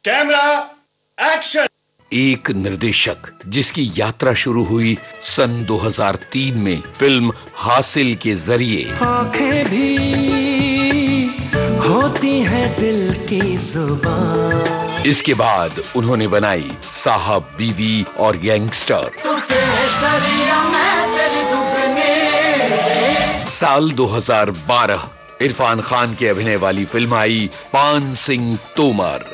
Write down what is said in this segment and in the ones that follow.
Camera action. एक निर्देशक जिसकी यात्रा शुरू हुई सन 2003 में फिल्म हासिल के जरिए। आंखें भी होती है दिल की जुबान। इसके बाद उन्होंने बनाई साहब, बीवी और गैंगस्टर। साल 2012 इरफान खान के अभिनय वाली फिल्म आई पान सिंह तोमर।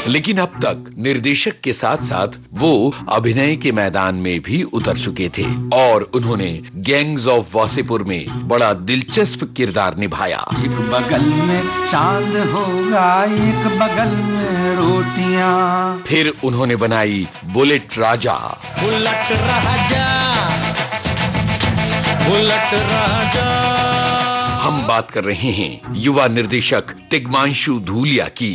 लेकिन अब तक निर्देशक के साथ साथ वो अभिनय के मैदान में भी उतर चुके थे और उन्होंने गैंग्स ऑफ वासेपुर में बड़ा दिलचस्प किरदार निभाया। एक बगल में चांद होगा, एक बगल में रोटियां। फिर उन्होंने बनाई बुलेट राजा। बुलेट राजा, बुलेट राजा। हम बात कर रहे हैं युवा निर्देशक तिग्मांशु धूलिया की।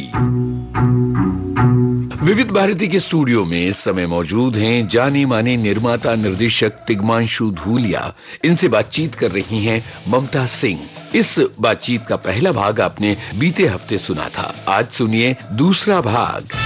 विविध भारती के स्टूडियो में इस समय मौजूद हैं जाने माने निर्माता निर्देशक तिग्मांशु धूलिया। इनसे बातचीत कर रही हैं ममता सिंह। इस बातचीत का पहला भाग आपने बीते हफ्ते सुना था। आज सुनिए दूसरा भाग।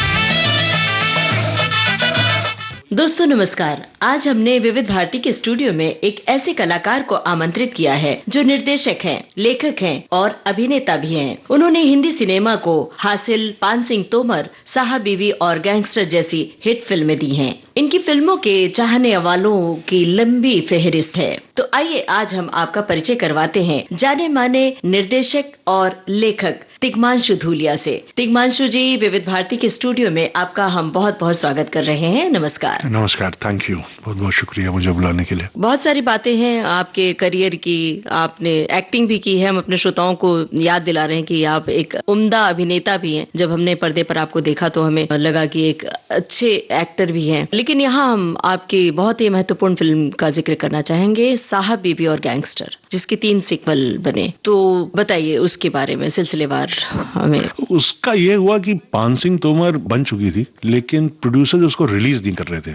दोस्तों नमस्कार। आज हमने विविध भारती के स्टूडियो में एक ऐसे कलाकार को आमंत्रित किया है जो निर्देशक हैं, लेखक हैं और अभिनेता भी हैं। उन्होंने हिंदी सिनेमा को हासिल, पान सिंह तोमर, साहब, बीवी और गैंगस्टर जैसी हिट फिल्में दी हैं। इनकी फिल्मों के चाहने वालों की लंबी फेहरिस्त है। तो आइए आज हम आपका परिचय करवाते हैं जाने माने निर्देशक और लेखक तिग्मांशु धूलिया से। तिग्मांशु जी, विविध भारती के स्टूडियो में आपका हम बहुत बहुत स्वागत कर रहे हैं। नमस्कार। नमस्कार, थैंक यू, बहुत बहुत शुक्रिया मुझे बुलाने के लिए। बहुत सारी बातें हैं आपके करियर की, आपने एक्टिंग भी की है। हम अपने श्रोताओं को याद दिला रहे हैं कि आप एक उम्दा अभिनेता भी हैं। जब हमने पर्दे पर आपको देखा तो हमें लगा कि एक अच्छे एक्टर भी हैं। लेकिन यहाँ हम आपकी बहुत ही महत्वपूर्ण फिल्म का जिक्र करना चाहेंगे, साहब, बीवी और गैंगस्टर, जिसके 3 सीक्वल बने। तो बताइए उसके बारे में सिलसिलेवार हमें। उसका ये हुआ कि पान सिंह तोमर बन चुकी थी, लेकिन प्रोड्यूसर उसको रिलीज नहीं कर रहे थे।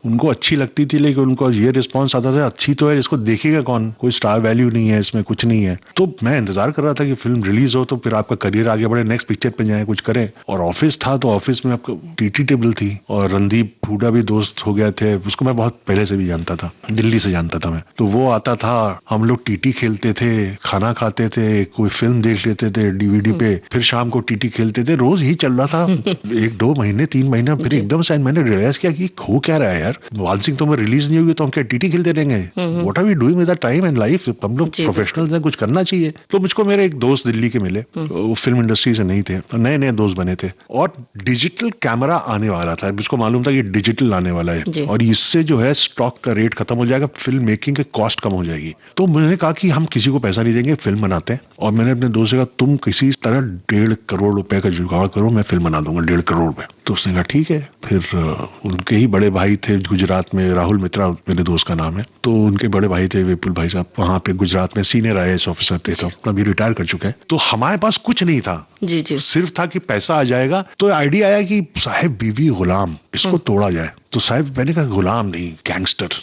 उनको अच्छी लगती थी, लेकिन उनको ये रिस्पॉन्स आता था, अच्छी तो है, इसको देखेगा कौन, कोई स्टार वैल्यू नहीं है इसमें, कुछ नहीं है। तो मैं इंतजार कर रहा था कि फिल्म रिलीज हो तो फिर आपका करियर आगे बढ़े, नेक्स्ट पिक्चर पे जाए, कुछ करें। और ऑफिस था तो ऑफिस में आपका टीटी टेबल थी और रणदीप हुडा भी दोस्त हो गए थे। उसको मैं बहुत पहले से भी जानता था, दिल्ली से जानता था मैं। तो वो आता था, हम लोग टीटी खेलते थे, खाना खाते थे, कोई फिल्म देख लेते थे डीवीडी पे, फिर शाम को टीटी खेलते थे। रोज ही चल रहा था 1-2 महीने 3 महीने। फिर एकदम से मैंने रियलाइज किया कि हो क्या रहा है यार, पान सिंह तोमर रिलीज नहीं होगी तो हम क्या टीटी खेलते रहेंगे? What are we doing with our time and life? हम लोग प्रोफेशनल्स हैं, कुछ करना चाहिए। तो मुझको मेरे एक दोस्त दिल्ली के मिले, वो फिल्म इंडस्ट्री से नहीं थे, नए नए दोस्त बने थे और डिजिटल कैमरा आने वाला था। मुझको मालूम था कि डिजिटल आने वाला है और इससे जो है स्टॉक का रेट खत्म हो जाएगा, फिल्म मेकिंग की कॉस्ट कम हो जाएगी। तो मैंने कहा कि हम किसी को पैसा नहीं देंगे, फिल्म बनाते हैं। और मैंने अपने दोस्त से कहा तुम किसी तरह 1.5 करोड़ रुपए का जुगाड़ करो, मैं फिल्म बना दूंगा 1.5 करोड़ में। तो उसने कहा ठीक है। फिर उनके ही बड़े भाई थे गुजरात में, राहुल मित्रा मेरे दोस्त का नाम है। तो उनके बड़े भाई थे विपुल भाई साहब, वहां पे गुजरात में सीनियर IAS ऑफिसर थे, सब अभी रिटायर कर चुके हैं। तो हमारे पास कुछ नहीं था, जी जी, सिर्फ था कि पैसा आ जाएगा। तो आइडिया आया कि साहब, बीवी, गुलाम, इसको तोड़ा जाए। तो साहब, मैंने कहा गुलाम नहीं, गैंगस्टर।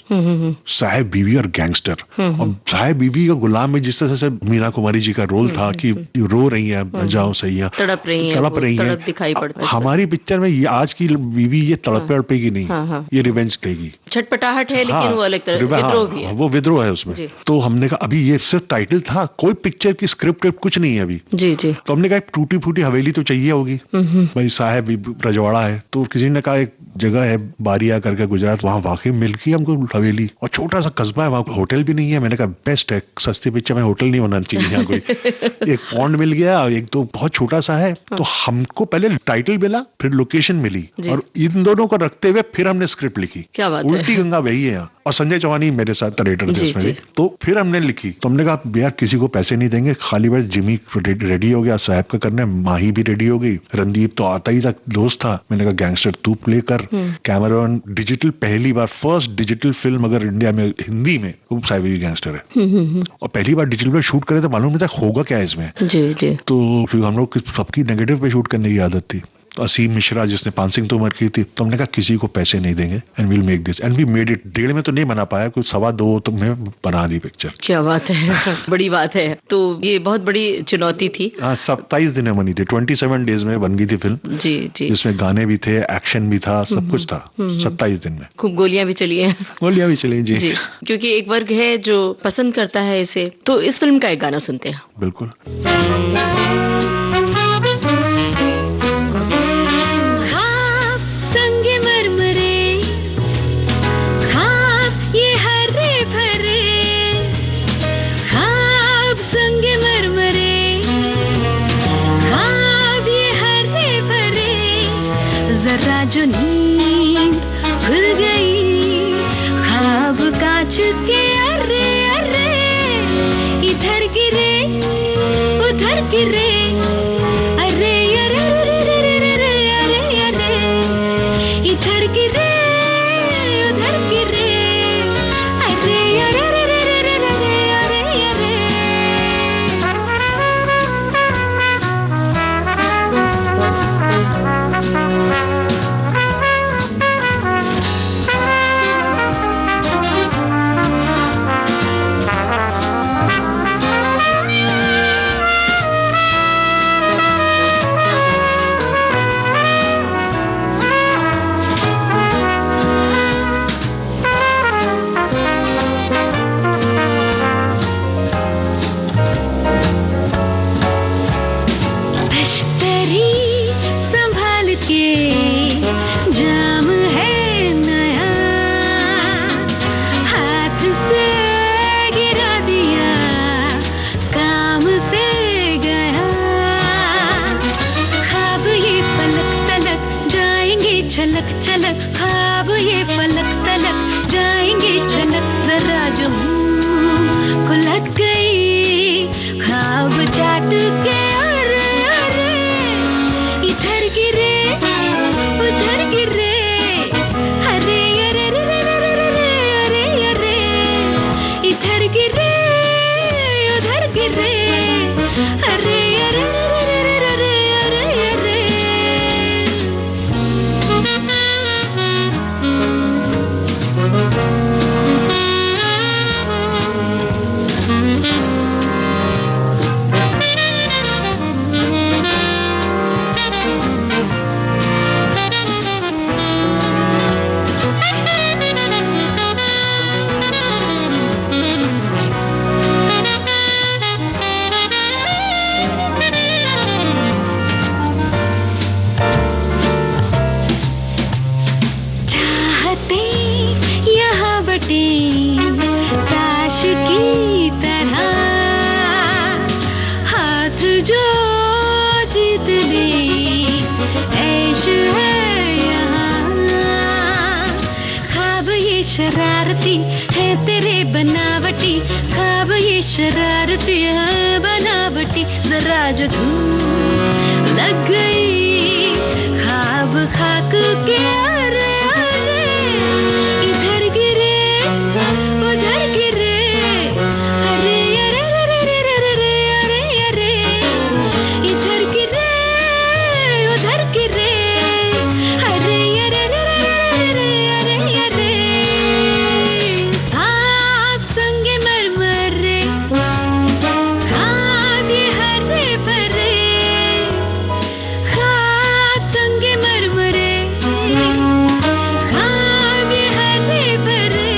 साहब, बीवी और गैंगस्टर। और साहब, बीवी और गुलाम में जिस तरह से मीना कुमारी जी का रोल था कि रो रही है, जाओ सही है, तड़प रही है, दिखाई पड़ता है। हमारी पिक्चर में ये आज की बीवी ये तड़पेगी नहीं, ये रिवेंज देगी। छटपटाहट है, लेकिन वो अलग तरह विद्रोह भी है, वो विद्रोह है उसमें। तो हमने कहा अभी ये सिर्फ टाइटल था, कोई पिक्चर की स्क्रिप्ट कुछ नहीं है अभी। जी जी। तो हमने कहा टूटी फूटी हवेली तो चाहिए होगी भाई, साहब रजवाड़ा है। तो किसी ने कहा एक जगह है बारिया करके गुजरात, वहां वाकई मिल गई हमको हवेली और छोटा सा कस्बा है, वहां होटल भी नहीं है। मैंने कहा बेस्ट है, सस्ती पिक्चर में होटल नहीं होना चाहिए यहाँ कोई। एक पॉन्ड मिल गया और एक तो बहुत छोटा सा है। तो हमको पहले टाइटल मिला, फिर लोकेशन मिली और इन दोनों को रखते हुए फिर हमने स्क्रिप्ट लिखी। क्या बात उल्टी है। गंगा वही है यहाँ। और संजय चौहानी मेरे साथ नरेटर थे उसमें भी। तो फिर हमने लिखी, तो हमने कहा यार किसी को पैसे नहीं देंगे, खाली बस जिमी रेडी हो गया, साहब का करना है, माही भी रेडी हो गई, रणदीप तो आता ही था, दोस्त था। मैंने कहा गैंगस्टर तू प्ले कर, कैमरॉन डिजिटल, पहली बार फर्स्ट डिजिटल फिल्म अगर इंडिया में हिंदी में, वो साहब भी गैंगस्टर है। और पहली बार डिजिटल पे शूट करे तो मालूम नहीं था होगा क्या इसमें। जी जी। तो फिर हम लोग सबकी नेगेटिव पे शूट करने की आदत थी असीम मिश्रा जिसने पानसिंह तोमर की थी, तो हमने कहा किसी को पैसे नहीं देंगे and will make this, and we made it. 1.5 में तो नहीं बना पाया, कुछ 2.25 तो में बना दी पिक्चर। क्या बात है, बड़ी बात है। तो ये बहुत बड़ी चुनौती थी। 27 दिन में बनी थी, 27 डेज में बन गई थी फिल्म जी जी। जिसमें गाने भी थे, एक्शन भी था, सब कुछ था 27 दिन में। खूब गोलियां भी चली हैं। गोलियां भी चली जी। क्योंकि एक वर्ग है जो पसंद करता है इसे, तो इस फिल्म का एक गाना सुनते हैं। बिल्कुल। जो नींद खुल गई ख्वाब कांच के, अरे अरे इधर गिरे उधर गिरे, अरे अरे अरे अरे अरे इधर गिरे उधर गिरे, अरे अरे अरे अरे अरे। छलक छलक ख्वाब ये पलक तलक जाएंगे छलक, जरा जो को लग गई ख्वाब चाट के, अरे अरे इधर गिरे उधर गिरे, अरे अरे अरे अरे इधर गिरे उधर गिरे, अरे अरे ताश की तरह हाथ जो जीत ले, ऐश है यहाँ ख्वाब ये शरारती है तेरे बनावटी, ख्वाब ये शरारती है बनावटी, जरा जो धूल लग गई ख्वाब खाक के, अरे अरे इधर गिरे उधर गिरे, अरे अरे अरे अरे इधर गिरे उधर गिरे, अरे अरे अरे आप संगे मरमरे ख्वाब ये हरे भरे, ख्वाब संगे मरमरे ख्वाब ये हरे भरे,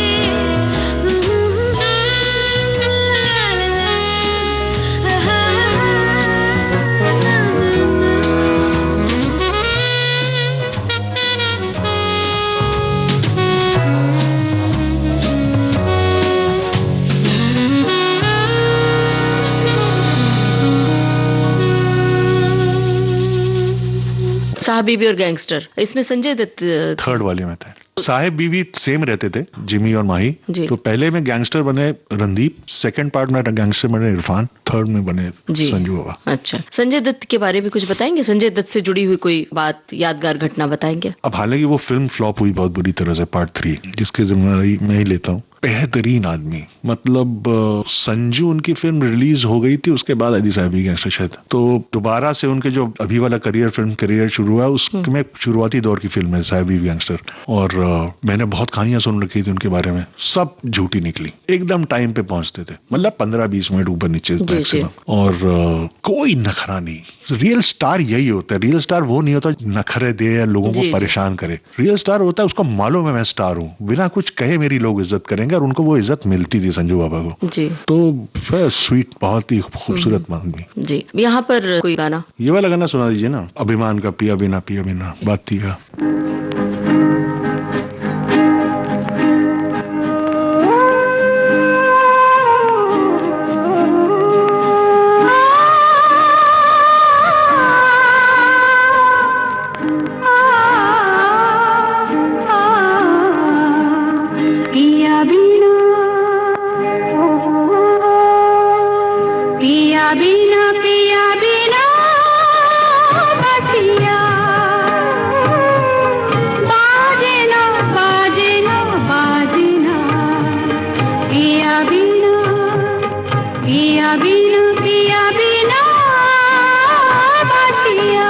साहब बीबी और गैंगस्टर, इसमें संजय दत्त थर्ड वाले में थे। साहेब बीवी सेम रहते थे, जिमी और माही। जी। तो पहले में गैंगस्टर बने रणदीप, सेकंड पार्ट में गैंगस्टर बने इरफान, थर्ड में बने जी। संजू बाबा। अच्छा, संजय दत्त के बारे में कुछ बताएंगे? संजय दत्त से जुड़ी हुई कोई बात, यादगार घटना बताएंगे? अब हालांकि वो फिल्म फ्लॉप हुई बहुत बुरी तरह से, पार्ट 3, जिसकी जिम्मेदारी मैं ही लेता हूँ। बेहतरीन आदमी, मतलब संजू उनकी फिल्म रिलीज हो गई थी, उसके बाद अली साहब गैंगस्टर शायद, तो दोबारा से उनके जो अभी वाला फिल्म करियर शुरू हुआ, उसमें शुरुआती दौर की फिल्म है साहब गैंगस्टर। और मैंने बहुत कहानियां सुन रखी थी उनके बारे में, सब झूठी निकली। एकदम टाइम पे पहुंचते थे, मतलब 15-20 मिनट ऊपर नीचे मैक्सिमम, और कोई नखरा नहीं। रियल स्टार यही होता है, रियल स्टार वो नहीं होता नखरे दे या लोगों को परेशान करे। रियल स्टार होता है उसको मालूम है मैं स्टार हूँ, बिना कुछ कहे मेरी लोग इज्जत करेंगे, और उनको वो इज्जत मिलती थी संजू बाबा को। जी। तो स्वीट, बहुत ही खूबसूरत आदमी। जी। यहाँ पर कोई गाना, ये वाला गाना सुना दीजिए ना, अभिमान का पिया बिना बात थी का। पिया बिना, पिया बिना, पिया बिना बसिया, बाजे ना, बाजे ना, बाजे ना, पिया बिना, पिया बिना, पिया बिना बसिया।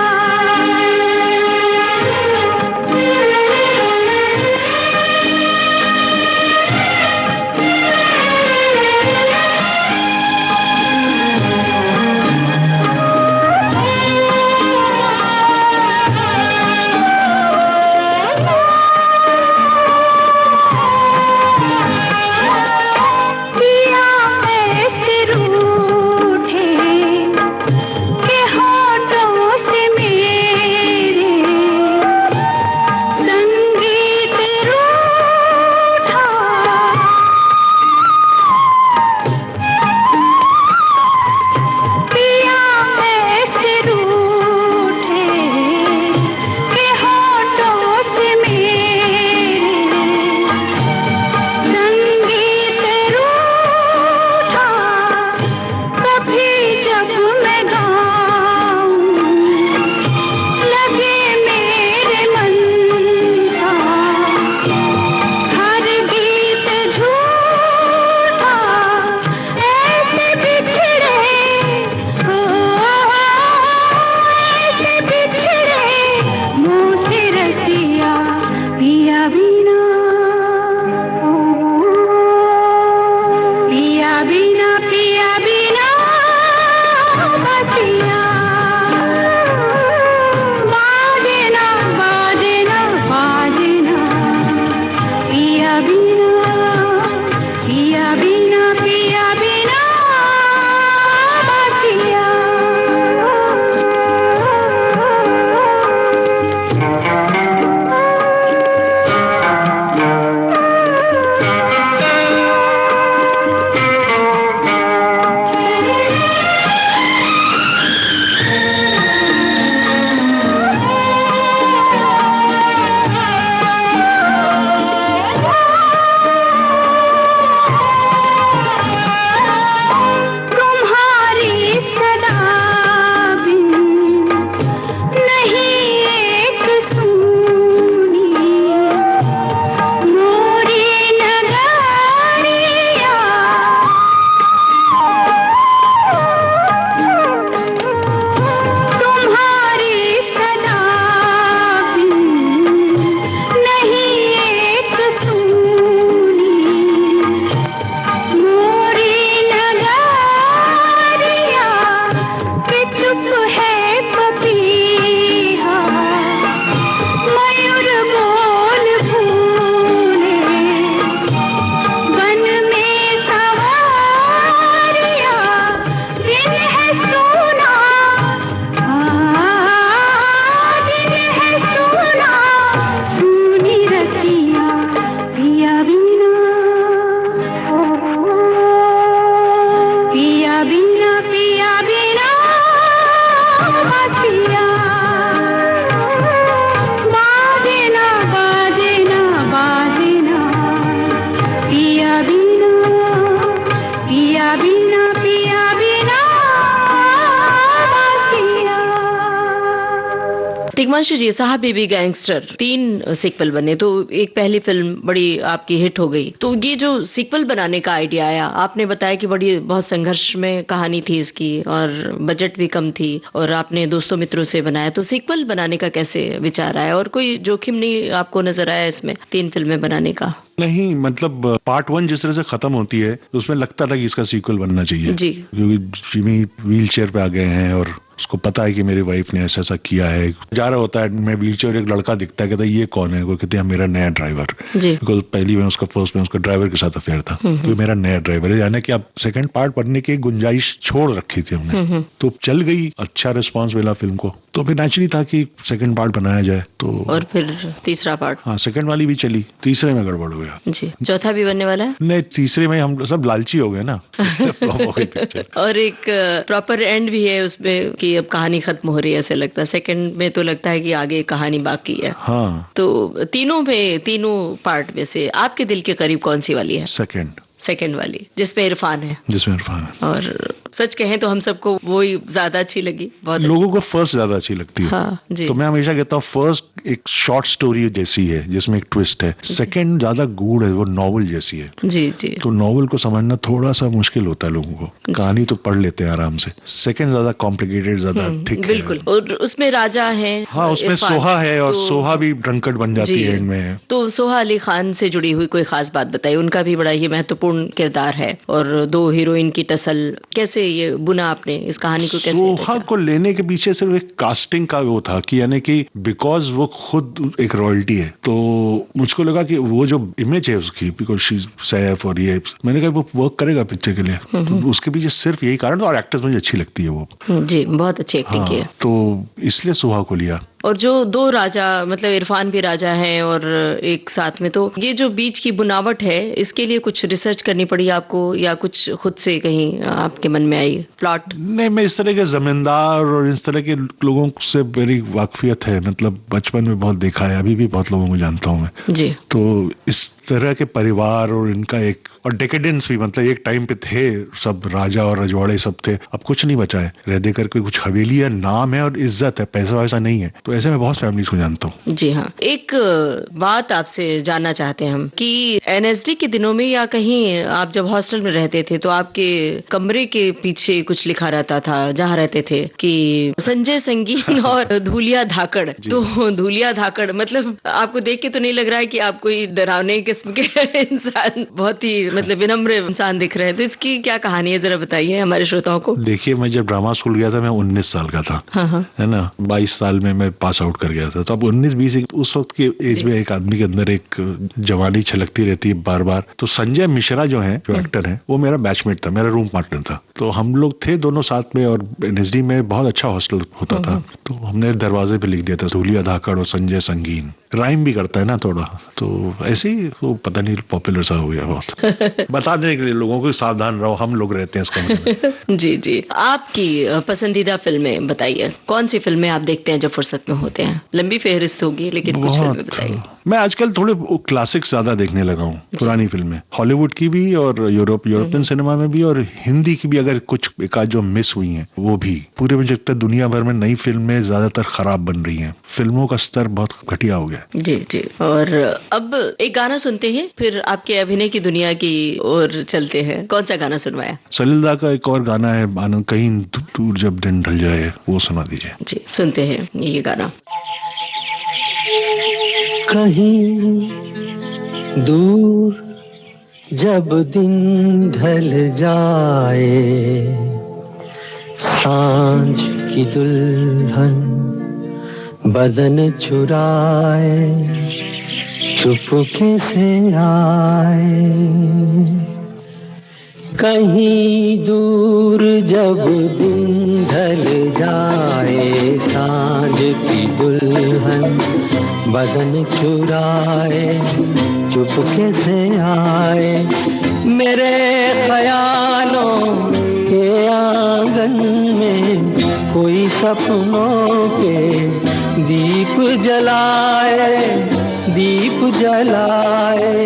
तिग्मांशु जी, साहब बेबी गैंगस्टर 3 सीक्वल बने, तो एक पहली फिल्म बड़ी आपकी हिट हो गई, तो ये जो सीक्वल बनाने का आइडिया आया, आपने बताया कि बड़ी बहुत संघर्ष में कहानी थी इसकी और बजट भी कम थी और आपने दोस्तों मित्रों से बनाया, तो सीक्वल बनाने का कैसे विचार आया और कोई जोखिम नहीं आपको नजर आया इसमें 3 फिल्में बनाने का? नहीं, मतलब पार्ट 1 जिस तरह से खत्म होती है उसमें लगता था कि इसका सीक्वल बनना चाहिए जी। क्योंकि जिमी व्हील चेयर पे आ गए हैं और उसको पता है कि मेरी वाइफ ने ऐसा ऐसा किया है। जा रहा होता है, मैं व्हील चेयर, एक लड़का दिखता है, कहता है ये कौन है? वो कहते हैं मेरा नया ड्राइवर। बिकॉज पहली में उसका फर्स्ट में उसका ड्राइवर के साथ अफेयर था, तो मेरा नया ड्राइवर है, यानी कि अब सेकंड पार्ट बनने की गुंजाइश छोड़ रखी थी हमने। तो चल गई, अच्छा रिस्पॉन्स मिला फिल्म को, तो फिर नेचुरली था कि सेकंड पार्ट बनाया जाए। तो और फिर तीसरा पार्ट? हाँ, सेकंड वाली भी चली, तीसरे में गड़बड़ हो गया जी। चौथा भी बनने वाला है? नहीं, तीसरे में हम सब लालची हो गए ना, इसलिए फ्लॉप हो गई पिक्चर। और एक प्रॉपर एंड भी है उसमें कि अब कहानी खत्म हो रही है, ऐसे लगता है। सेकंड में तो लगता है कि आगे कहानी बाकी है। हाँ, तो तीनों पार्ट में से आपके दिल के करीब कौन सी वाली है? सेकंड वाली, जिसमें इरफान है। और सच कहें तो हम सबको वो ही ज्यादा अच्छी लगी। बहुत लोगों को फर्स्ट ज्यादा अच्छी लगती है। हाँ, जी। तो मैं हमेशा कहता हूँ फर्स्ट एक शॉर्ट स्टोरी जैसी है जिसमें एक ट्विस्ट है, सेकंड ज्यादा गूढ़ है, वो नॉवल जैसी है। जी जी। तो नॉवल को समझना थोड़ा सा मुश्किल होता है लोगों को, कहानी तो पढ़ लेते हैं आराम से, सेकंड ज्यादा कॉम्प्लिकेटेड, ज्यादा ठीक है। बिल्कुल। और उसमें राजा है। हाँ, उसमें सोहा है और सोहा भी ड्रंकर्ड बन जाती है इनमें। तो सोहा अली खान से जुड़ी हुई कोई खास बात बताइए, उनका भी बड़ा ही महत्वपूर्ण किरदार है और 2 हीरोइन की टसल, कैसे ये बुना आपने इस कहानी को? कैसे सोहा को लेने के पीछे सिर्फ एक कास्टिंग का वो था कि यानी कि बिकॉज वो खुद एक रॉयल्टी है, तो मुझको लगा कि वो जो इमेज है उसकी, बिकॉज शी सैफ और ये, मैंने कहा वो वर्क करेगा पिक्चर के लिए, तो उसके पीछे सिर्फ यही कारण, और एक्टर्स मुझे अच्छी लगती है वो। जी, बहुत अच्छी एक्टिंग की है, तो इसलिए सोहा को लिया। और जो 2 राजा, मतलब इरफान भी राजा है और एक साथ में, तो ये जो बीच की बुनावट है, इसके लिए कुछ रिसर्च करनी पड़ी आपको या कुछ खुद से कहीं आपके मन में आई प्लॉट? नहीं, मैं इस तरह के जमींदार और इस तरह के लोगों से मेरी वाकफियत है, मतलब बचपन में बहुत देखा है, अभी भी बहुत लोगों को जानता हूँ मैं जी। तो इस तरह के परिवार और इनका एक, और डेकेडेंस भी, मतलब एक टाइम पे थे सब राजा और रजवाड़े सब थे, अब कुछ नहीं बचा है, रह देकर के कुछ हवेली है, नाम है और इज्जत है, पैसा वैसा नहीं है। तो ऐसे में बहुत फैमिलीज को जानता हूँ। जी हाँ। एक बात आपसे जानना चाहते हैं हम कि एनएसडी के दिनों में या कहीं आप जब हॉस्टल में रहते थे तो आपके कमरे के पीछे कुछ लिखा रहता था जहाँ रहते थे कि संजय संगीन और धूलिया धाकड़। तो धूलिया धाकड़ मतलब आपको देख के तो नहीं लग रहा है कि आप कोई डरावने किस्म के इंसान, बहुत ही मतलब विनम्र इंसान दिख रहे हैं, तो इसकी क्या कहानी है, जरा बताइए हमारे श्रोताओं को। देखिए, मैं जब ड्रामा स्कूल गया था मैं 19 साल का था, है ना, 22 साल में मैं पास आउट कर गया था, तो अब 19-20 उस वक्त के एज में एक आदमी के अंदर एक जवानी छलकती रहती है बार बार। तो संजय मिश्रा जो है, जो एक्टर है, वो मेरा बैचमेट था, मेरा रूम पार्टनर था, तो हम लोग थे दोनों साथ में, और एनएसडी में बहुत अच्छा हॉस्टल होता था, तो हमने दरवाजे पे लिख दिया था धूलिया धाकड़ और संजय संगीन, राइम भी करता है ना थोड़ा, तो ऐसे ही वो पता नहीं पॉपुलर सा हो गया बहुत। बता देने के लिए लोगों को सावधान रहो, हम लोग रहते हैं इस कमरे में। जी जी। आपकी पसंदीदा फिल्में बताइए, कौन सी फिल्में आप देखते हैं जब फुर्सत में होते हैं? लंबी फेहरिस्त होगी लेकिन कुछ फिल्में बताइए। मैं आजकल थोड़े क्लासिक्स ज्यादा देखने लगा हूँ, पुरानी फिल्में, हॉलीवुड की भी और यूरोपियन सिनेमा में भी, और हिंदी की भी अगर कुछ एक आध जो मिस हुई हैं वो भी। पूरे में जब तक दुनिया भर में नई फिल्में ज्यादातर खराब बन रही हैं, फिल्मों का स्तर बहुत घटिया हो गया। जी जी। और अब एक गाना सुनते हैं, फिर आपके अभिनय की दुनिया की ओर चलते हैं। कौन सा गाना सुनवाया? सलिलदा का एक और गाना है, कहीं दूर जब दिन ढल जाए, वो सुना दीजिए। जी, सुनते हैं ये गाना। कहीं दूर जब दिन ढल जाए, सांझ की दुल्हन बदन चुराए, चुपके से आए। कहीं दूर जब दिन ढल जाए, सांझ की दुल्हन बदन चुराए, चुपके से आए। मेरे ख्यालों के आंगन में कोई सपनों के दीप जलाए, दीप जलाए।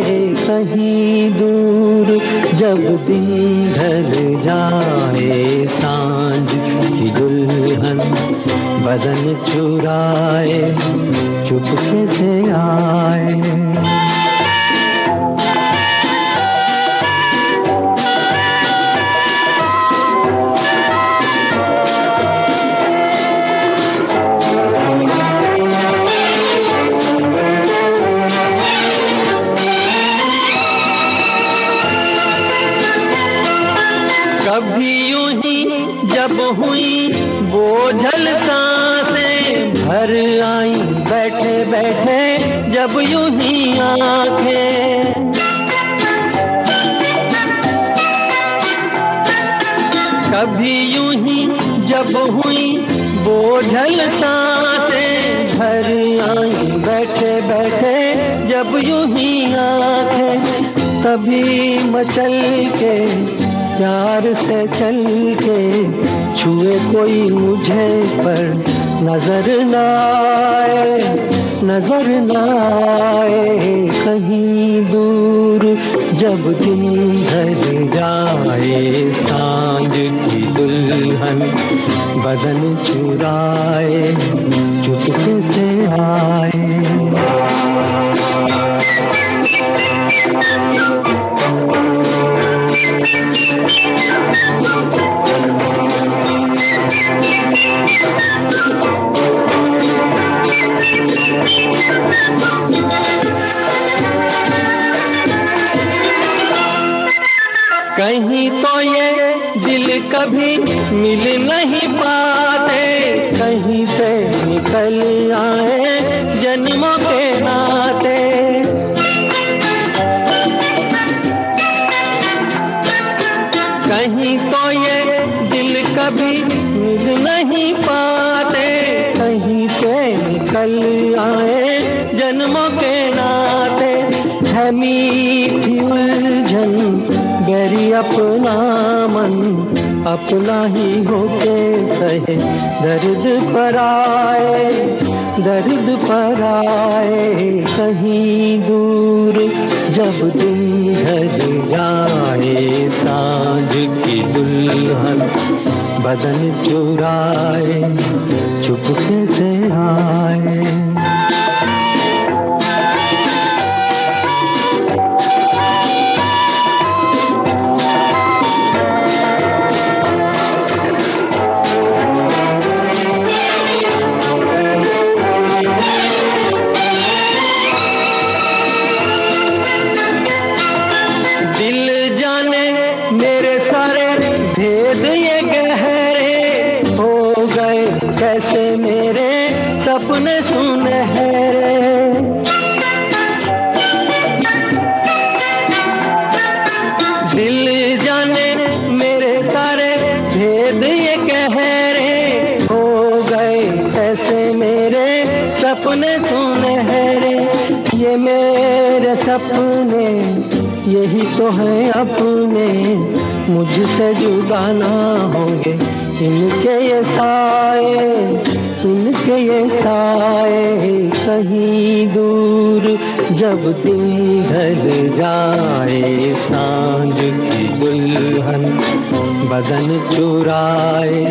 कहीं दूर जब दिन ढल जाए, सांझ की दुल्हन बदन चुराए चुपके से आए। कभी यूं ही जब हुई बोझल सांसें भर आई बैठे बैठे जब यूं ही आंखें। कभी यूं ही जब हुई बोझल सांसें भर आई बैठे बैठे जब यूं ही आंखें। तभी मचल के प्यार से चल के छुए कोई मुझे पर नजर न आए, नजर न आए। कहीं दूर जब दिन ढल जाए सांझ की दुल्हन बदन चुराए चुपके से आए। कहीं तो ये दिल कभी मिल नहीं पाते, कहीं से निकल आए जन्मों के नाते। कहीं तो ये दिल कभी मिल नहीं पाते, कहीं से निकल आए जन्मों के नाते। है मीठी उलझन गैरी अपना मन अपना ही होके सहे दर्द पर आए, दर्द पर आए। कहीं दूर जब दिन ढल जाए सांझ की दुल्हन बदन चुराए चुपके से आए। कैसे मेरे सपने सुनहरे, दिल जाने मेरे सारे भेद ये गहरे हो गए। कैसे मेरे सपने सुनहरे, ये मेरे सपने यही तो है अपने, मुझसे जुदा ना होंगे इनके ये साए, इनके ये साए। कहीं दूर जब दिन ढल जाए सांझ की दुल्हन बदन चुराए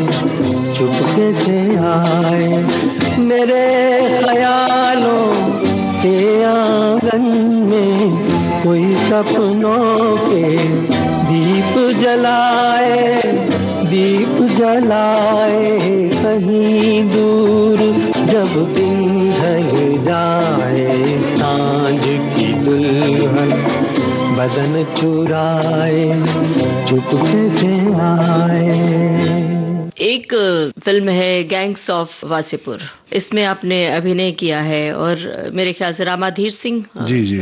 चुपके से आए। मेरे ख्यालों के आंगन में कोई सपनों के दीप जलाए, दीप जलाए। कहीं दूर जब दिन ढल जाए सांझ की दुल्हन बदन चुराए चुपके से आए। एक फिल्म है गैंग्स ऑफ वासेपुर, इसमें आपने अभिनय किया है और मेरे ख्याल से रामधीर सिंह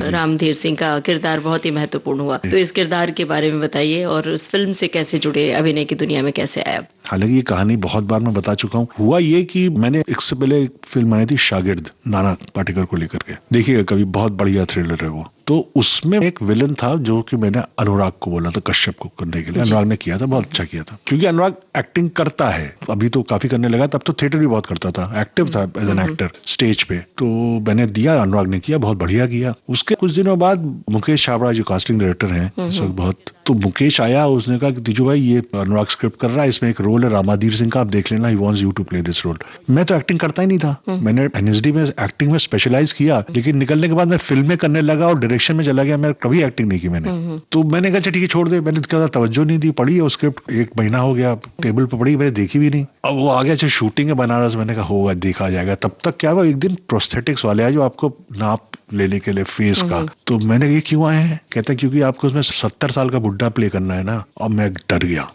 रामधीर सिंह का किरदार बहुत ही महत्वपूर्ण हुआ। तो इस किरदार के बारे में बताइए और उस फिल्म से कैसे जुड़े, अभिनय की दुनिया में कैसे आए? हालांकि ये कहानी बहुत बार मैं बता चुका हूँ। हुआ ये कि मैंने इससे पहले एक फिल्म आई थी शागिर्द, नाना पाटेकर को लेकर के, देखिएगा कभी, बहुत बढ़िया थ्रिलर है वो। तो उसमें एक विलन था जो कि मैंने अनुराग को बोला था, कश्यप को करने के लिए। अनुराग ने किया था, बहुत अच्छा किया था, क्योंकि अनुराग एक्टिंग करता है, अभी तो काफी करने लगा, तब तो थिएटर भी बहुत करता था, एक्टिव था एज एन एक्टर स्टेज पे। तो मैंने दिया, अनुराग ने किया, बहुत बढ़िया किया। उसके कुछ दिनों बाद मुकेश छाबड़ा जो कास्टिंग डायरेक्टर हैं, इस वक्त बहुत तो मुकेश आया, उसने कहा कि तीजू भाई ये अनुराग स्क्रिप्ट कर रहा है, इसमें एक रोल है रामाधीर सिंह का, आप देख लेना, he wants you to play this role. मैं तो एक्टिंग करता ही नहीं था, मैंने एनएसडी में एक्टिंग में स्पेशलाइज किया, लेकिन निकलने के बाद मैं फिल्में करने लगा और डायरेक्शन में चला गया, मैं कभी एक्टिंग नहीं की मैंने। तो मैंने कहा ठीक है छोड़ दे, मैंने ज्यादा तवज्जो नहीं दी, पढ़ी है वो स्क्रिप्ट, 1 महीना हो गया टेबल पर पड़ी, मैंने देखी भी नहीं। अब वो आ गया, अच्छा शूटिंग है बनारस, मैंने कहा होगा देखा जाएगा। तब तक क्या हुआ, एक दिन प्रोस्थेटिक्स वाले आए जो आपको नाप लेने के लिए फेस का, तो मैंने ये क्यों आए हैं, कहता क्योंकि आपको उसमें 70 साल का बुढ़ा प्ले करना है ना। अब मैं डर गया,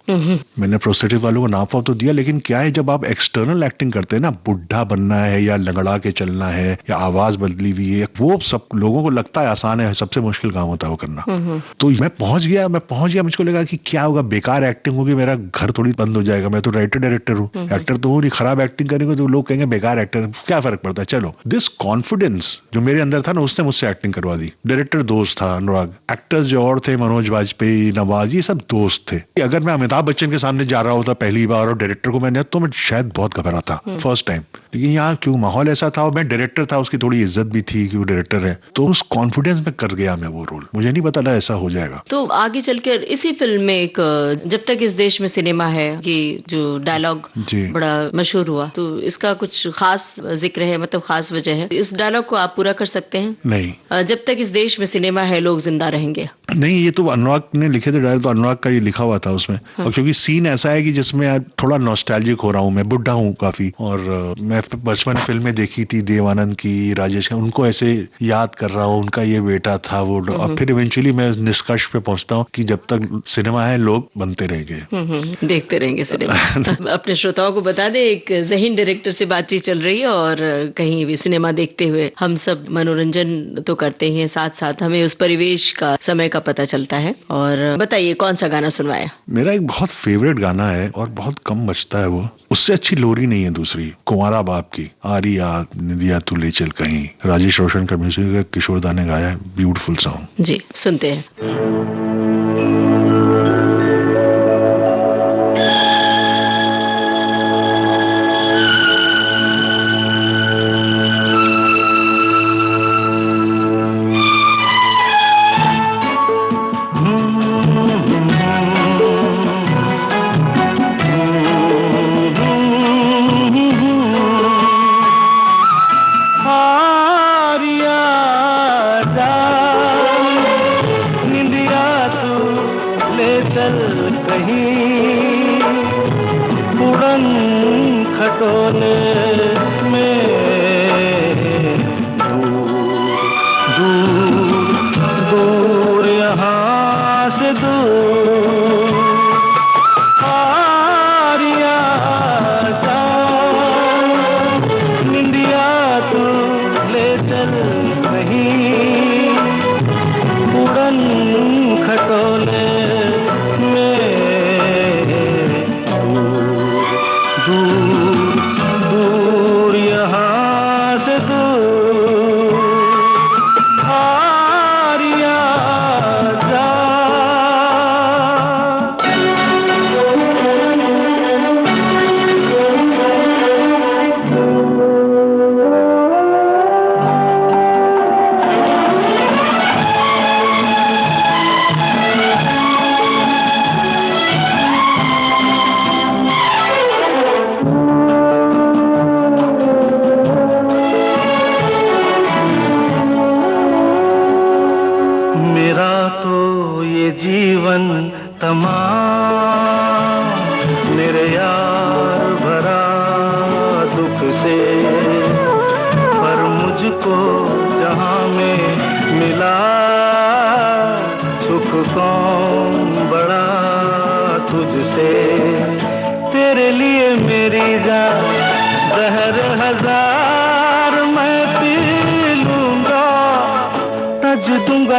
मैंने प्रोस्थेटिक वालों को नापा तो दिया, लेकिन क्या है जब आप एक्सटर्नल एक्टिंग करते हैं ना, बुढ़ा बनना है या लगड़ा के चलना है या आवाज बदली हुई है, वो सब लोगों को लगता है आसान है, सबसे मुश्किल काम होता है वो करना। तो मैं पहुंच गया, मुझको लगा कि क्या होगा, बेकार एक्टिंग होगी, मेरा घर थोड़ी बंद हो जाएगा, मैं तो राइटर डायरेक्टर हूँ, एक्टर तो हूँ नहीं, खराब एक्टिंग करेंगे तो लोग कहेंगे बेकार एक्टर, क्या फर्क पड़ता है। चलो, दिस कॉन्फिडेंस जो मेरे अंदर था ना, उसने मुझसे एक्टिंग करवा दी। डायरेक्टर दोस्त था अनुराग, एक्टर्स जो और थे मनोज वाजपेयी, नवाज, ये सब दोस्त थे। अगर मैं अमिताभ बच्चन के सामने जा रहा होता पहली बार और डायरेक्टर को मैंने, तो मैं शायद बहुत घबराता फर्स्ट टाइम, लेकिन यहाँ क्यों माहौल ऐसा था और मैं डायरेक्टर था, उसकी थोड़ी इज्जत भी थी कि वो डायरेक्टर है, तो उस कॉन्फिडेंस में कर गया मैं वो रोल, मुझे नहीं पता था ऐसा हो जाएगा। तो आगे चलकर इसी फिल्म में एक जब तक इस देश में सिनेमा है, ये जो डायलॉग बड़ा मशहूर हुआ, तो इसका कुछ खास जिक्र है, मतलब खास वजह है, इस डायलॉग को आप पूरा कर सकते हैं? नहीं, जब तक इस देश में सिनेमा है लोग जिंदा रहेंगे। नहीं, ये तो अनुराग ने लिखे थे डायलॉग, तो अनुराग का ये लिखा हुआ था उसमें। और क्योंकि सीन ऐसा है कि जिसमें थोड़ा नॉस्टैल्जिक हो रहा हूँ, मैं बुढ़ा हूँ काफी, और मैं बचपन फिल्में देखी थी देवानंद की, राजेश का, उनको ऐसे याद कर रहा हूँ, उनका ये बेटा था वो, और फिर इवेंचुअली मैं निष्कर्ष पे पहुंचता हूँ कि जब तक सिनेमा है लोग बनते रहेंगे, देखते रहेंगे सिनेमा। अपने श्रोताओं को बता दें, एक ज़हीन डायरेक्टर से बातचीत चल रही है और कहीं भी सिनेमा देखते हुए हम सब मनोरंजन तो करते हैं, साथ साथ हमें उस परिवेश का, समय का पता चलता है। और बताइए कौन सा गाना सुनवाया? मेरा एक बहुत फेवरेट गाना है और बहुत कम बजता है वो, उससे अच्छी लोरी नहीं है दूसरी, कुंवारा बाप की, आरी आग निदिया तू ले चल कहीं, राजेश रोशन का म्यूजिक है, किशोर दा ने गाया है, ब्यूटीफुल सॉन्ग। जी सुनते हैं।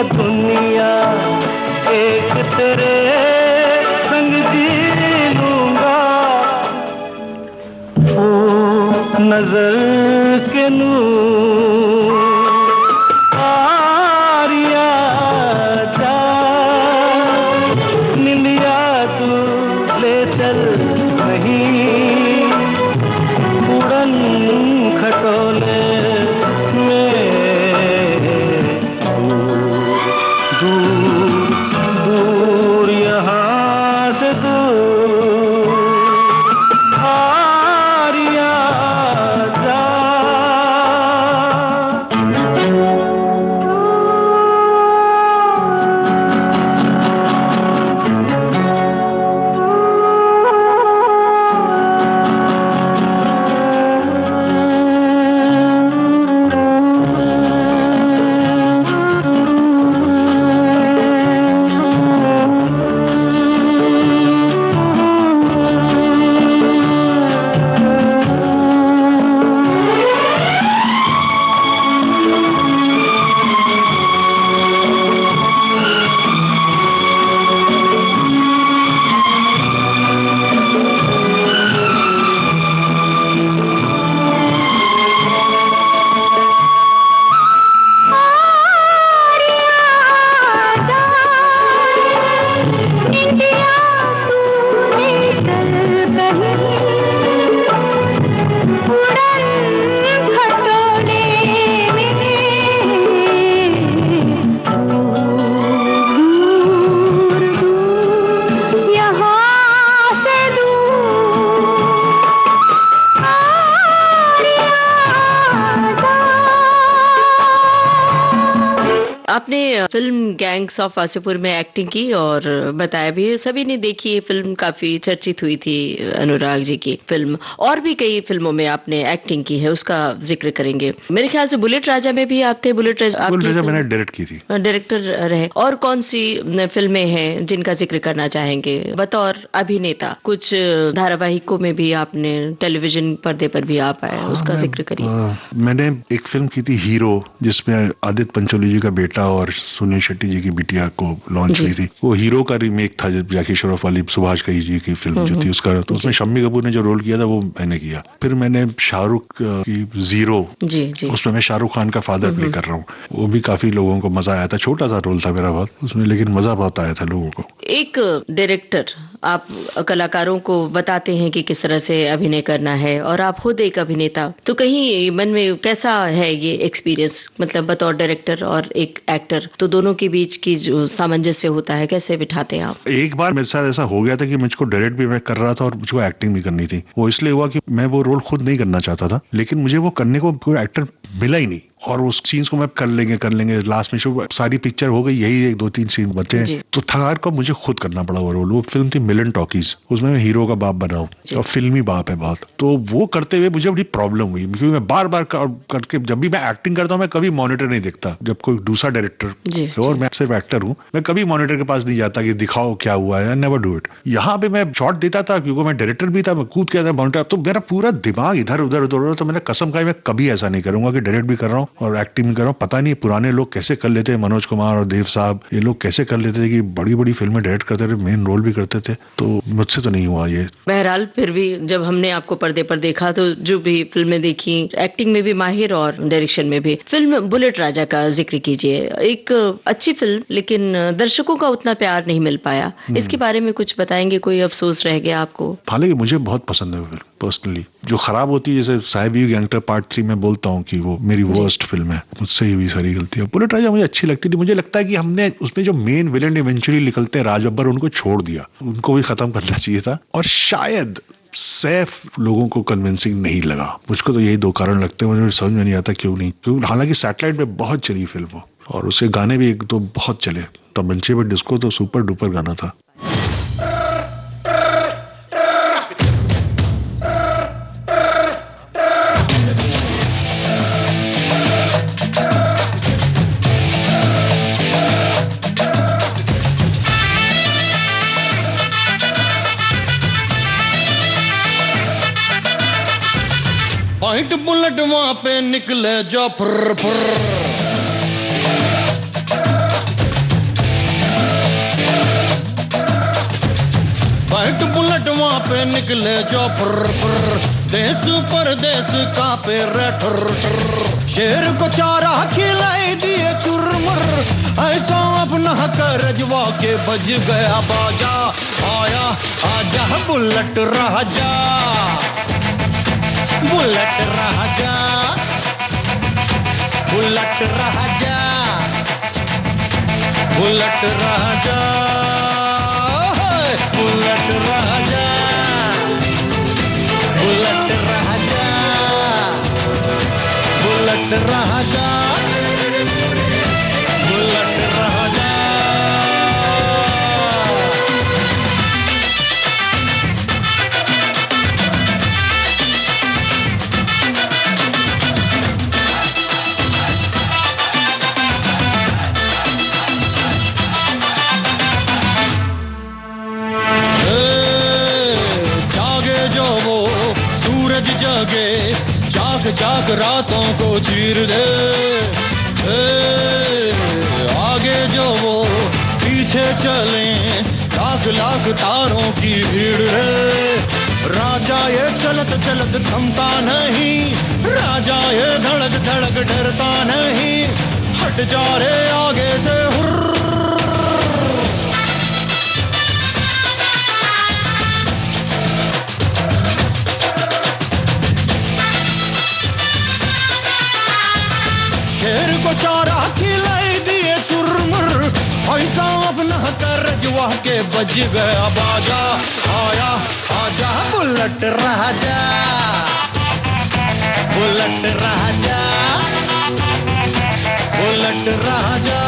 दुनिया एक तेरे संग जी लूंगा, ओ नजर के नूर आरिया जा, निंदिया तू ले चल नहीं, उड़न खटोले दूर दूर आपने फिल्म गैंग्स ऑफ वासेपुर में एक्टिंग की और बताया भी, सभी ने देखी ये फिल्म, काफी चर्चित हुई थी अनुराग जी की फिल्म। और भी कई फिल्मों में आपने एक्टिंग की है, उसका जिक्र करेंगे। मेरे ख्याल से बुलेट राजा में भी आप थे। बुलेट राजा मैंने डायरेक्ट की थी, डायरेक्टर रहे। और कौन सी फिल्में हैं जिनका जिक्र करना चाहेंगे बतौर अभिनेता? कुछ धारावाहिकों में भी आपने, टेलीविजन पर्दे पर भी आप आए, उसका जिक्र करिए। मैंने एक फिल्म की थी हीरो, जिसमें आदित्य पंचोली जी का बेटा और सुनील शेट्टी जी की बिटिया को लॉन्च हुई थी। वो हीरो का रीमेक था, जैकी श्रॉफ वाली सुभाष कई जी की फिल्म जो थी उसका। तो उसमें शम्मी कपूर ने जो रोल किया था वो मैंने किया। फिर मैंने शाहरुख की जीरो, उसमें मैं शाहरुख खान का फादर प्ले कर रहा हूँ। वो भी काफी लोगों को मजा आया था। छोटा सा रोल था मेरा बहुत उसमें, लेकिन मजा बहुत आया था लोगों को। एक डायरेक्टर, आप कलाकारों को बताते हैं कि किस तरह से अभिनय करना है, और आप खुद एक अभिनेता, तो कहीं मन में कैसा है ये एक्सपीरियंस, मतलब बतौर डायरेक्टर और एक एक्टर, तो दोनों के बीच की जो सामंजस्य होता है कैसे बिठाते हैं आप? एक बार मेरे साथ ऐसा हो गया था कि मुझको डायरेक्ट भी मैं कर रहा था और मुझको एक्टिंग भी करनी थी। वो इसलिए हुआ कि मैं वो रोल खुद नहीं करना चाहता था, लेकिन मुझे वो करने को कोई एक्टर मिला ही नहीं। और उस सीन्स को मैं कर लेंगे लास्ट में शो सारी पिक्चर हो गई, यही 1-2-3 सीन बचे हैं, तो थकार को मुझे खुद करना पड़ा वो रोल। वो फिल्म थी मिलन टॉकीज, उसमें मैं हीरो का बाप बना हूँ और फिल्मी बाप है बहुत। तो वो करते हुए मुझे बड़ी प्रॉब्लम हुई, क्योंकि मैं बार बार करके, जब भी मैं एक्टिंग करता हूँ मैं कभी मॉनिटर नहीं देखता। जब कोई दूसरा डायरेक्टर और मैं सिर्फ एक्टर हूँ, मैं कभी मॉनिटर के पास नहीं जाता कि दिखाओ क्या हुआ है, नेवर डू इट। यहाँ पे मैं शॉट देता था क्योंकि मैं डायरेक्टर भी था, मैं कूद के आता मॉनिटर, तो मेरा पूरा दिमाग इधर उधर। तो मैंने कसम खाई मैं कभी ऐसा नहीं करूंगा कि डायरेक्ट भी कर रहा हूँ और एक्टिंग भी कर रहा हूँ। पता नहीं पुराने लोग कैसे कर लेते हैं, मनोज कुमार और देव साहब, ये लोग कैसे कर लेते थे कि बड़ी बड़ी फिल्में डायरेक्ट करते थे, मेन रोल भी करते थे। तो मुझसे तो नहीं हुआ ये। बहरहाल फिर भी जब हमने आपको पर्दे पर देखा, तो जो भी फिल्में देखी, एक्टिंग में भी माहिर और डायरेक्शन में भी। फिल्म बुलेट राजा का जिक्र कीजिए। एक अच्छी फिल्म, लेकिन दर्शकों का उतना प्यार नहीं मिल पाया, इसके बारे में कुछ बताएंगे? कोई अफसोस रह गया आपको? हालांकि मुझे बहुत पसंद है वो फिल्म पर्सनली। जो खराब होती है, जैसे साहेब गैंगस्टर पार्ट 3 में बोलता हूँ कि वो मेरी वर्स्ट फिल्म है, मुझसे ही हुई सारी गलतियां। बुलेट राजा मुझे अच्छी लगती थी। मुझे लगता है कि हमने उसमें जो मेन विलेन इवेंचुअली निकलते हैं राज बब्बर, उनको छोड़ दिया, उनको भी खत्म करना चाहिए था। और शायद सैफ लोगों को कन्विंसिंग नहीं लगा। मुझको तो यही 2 कारण लगते हैं, मुझे समझ में नहीं आता क्यों नहीं। क्योंकि हालांकि सैटेलाइट में बहुत चली फिल्म वो, और उसके गाने भी 1-2 बहुत चले। तब मंचे पर डिस्को तो सुपर डुपर गाना था। पॉइंट बुलेट वहां पे निकले जो फुर फुर, पॉइंट बुलेट वहां पे निकले जो फुर फुर, देश परदेश कांपे रे ठुर ठुर। शेर को चारा खिलाई दिए चुरमुर, ऐसा अपना कर रजवा के बज गया बाजा। आया आजा बुलेट राजा, बुलेट राजा, बुलेट राजा, बुलेट राजा, बुलेट राजा, बुलेट राजा, बुलेट राजा, बुलेट राजा। जाग रातों को चीर दे, आगे जो वो पीछे चले, लाख लाख तारों की भीड़ रे। राजा ये चलत चलत थमता नहीं, राजा ये धड़क धड़क डरता नहीं, हट जा रे आगे से हुर्र। शेर को चारा खिलाई दिए चुरमुर, ऐसा अपना कर रजवा के बज गया बाजा। आया आजा बुलेट राजा, बुलेट राजा, बुलेट राजा।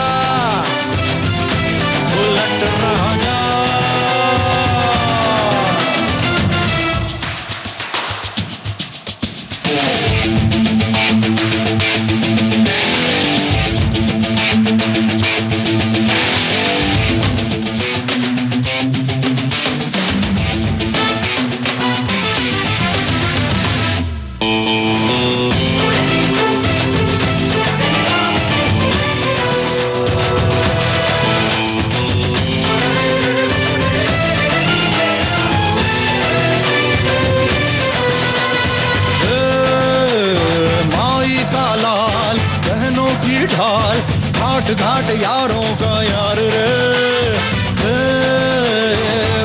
हाल, घाट घाट यारों का यार रे,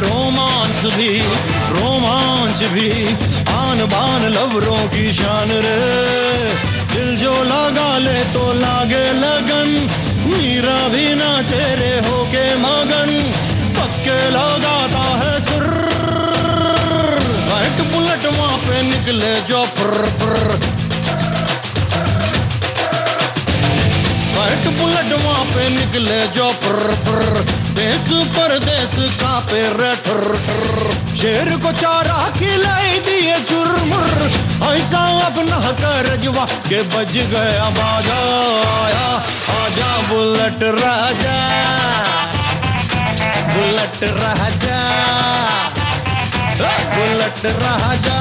रोमांच भी आन बान लवरों की शान रे, दिल जो लगा ले तो लागे लगन, मीरा भी नाचे रे होके मगन, पक्के लगाता है सुर, व्हाइट बुलेट वहां पे निकले जो व्हाइट बुलेट वहां पे निकले जो देश परदेश कांपे रे शेर को चारा खिलाई दिए चुरमुर, ऐसा अब न कर जवा के बज गया बाजा, आजा बुलेट राजा, बुलेट राजा, बुलेट राजा,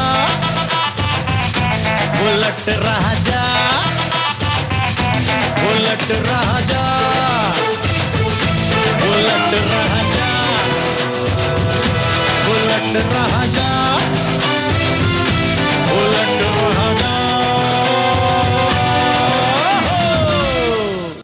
बुलेट राजा, बुलेट राजा, बुलेट राजा, बुलेट राजा, बुलेट राजा।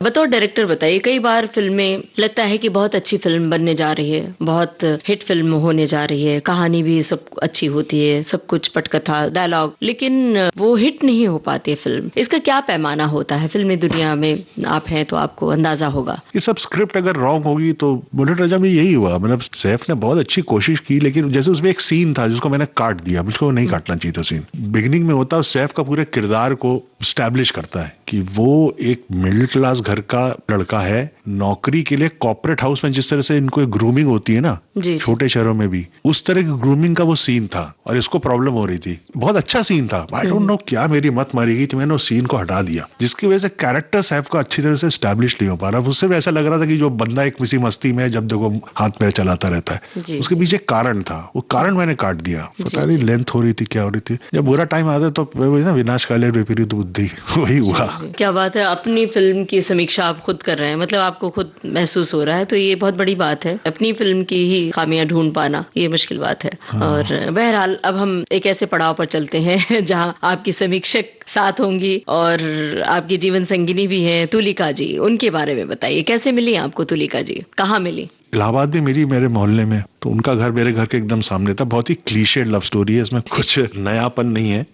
बतौर डायरेक्टर बताइए, कई बार फिल्में लगता है कि बहुत अच्छी फिल्म बनने जा रही है, बहुत हिट फिल्म होने जा रही है, कहानी भी सब अच्छी होती है, सब कुछ पटकथा डायलॉग, लेकिन वो हिट नहीं हो पाती है फिल्म। इसका क्या पैमाना होता है? फिल्मी दुनिया में आप हैं तो आपको अंदाजा होगा। ये सब स्क्रिप्ट अगर रॉन्ग होगी तो बुलेट राजा में यही हुआ। मतलब सैफ ने बहुत अच्छी कोशिश की, लेकिन जैसे उसमें एक सीन था जिसको मैंने काट दिया, मुझको नहीं काटना चाहिए था सीन। बिगिनिंग में होता है, सैफ का पूरे किरदार को स्टैब्लिश करता है कि वो एक मिडिल क्लास घर का लड़का है, नौकरी के लिए कॉर्पोरेट हाउस में जिस तरह से इनको एक ग्रूमिंग होती है ना छोटे शहरों में भी, उस तरह की ग्रूमिंग का वो सीन था और इसको प्रॉब्लम हो रही थी। बहुत अच्छा सीन था, आई डोंट नो क्या मेरी मत मारी गई तो मैंने उस सीन को हटा दिया, जिसकी वजह से कैरेक्टर सैफ का अच्छी तरह से स्टैब्लिश नहीं हो पा रहा। उससे भी ऐसा लग रहा था कि जो बंदा एक किसी मस्ती में जब देखो हाथ पैर चलाता रहता है, उसके पीछे कारण था, वो कारण मैंने काट दिया। पता नहीं लेंथ हो रही थी, क्या हो रही थी। जब बुरा टाइम आता तो ना विनाश काले विपरीत बुद्धि, वही हुआ। क्या बात है, अपनी फिल्म की समीक्षा आप खुद कर रहे हैं, मतलब आपको खुद महसूस हो रहा है, तो ये बहुत बड़ी बात है। अपनी फिल्म की ही खामियां ढूंढ पाना ये मुश्किल बात है। और बहरहाल अब हम एक ऐसे पड़ाव पर चलते हैं जहां आपकी समीक्षक साथ होंगी और आपकी जीवन संगिनी भी है तुलिका जी। उनके बारे में बताइए, कैसे मिली आपको तुलिका जी, कहाँ मिली? इलाहाबाद में मिली, मेरे मोहल्ले में। तो उनका घर मेरे घर के एकदम सामने था। बहुत ही क्लीशेड लव स्टोरी है, इसमें कुछ नयापन नहीं है।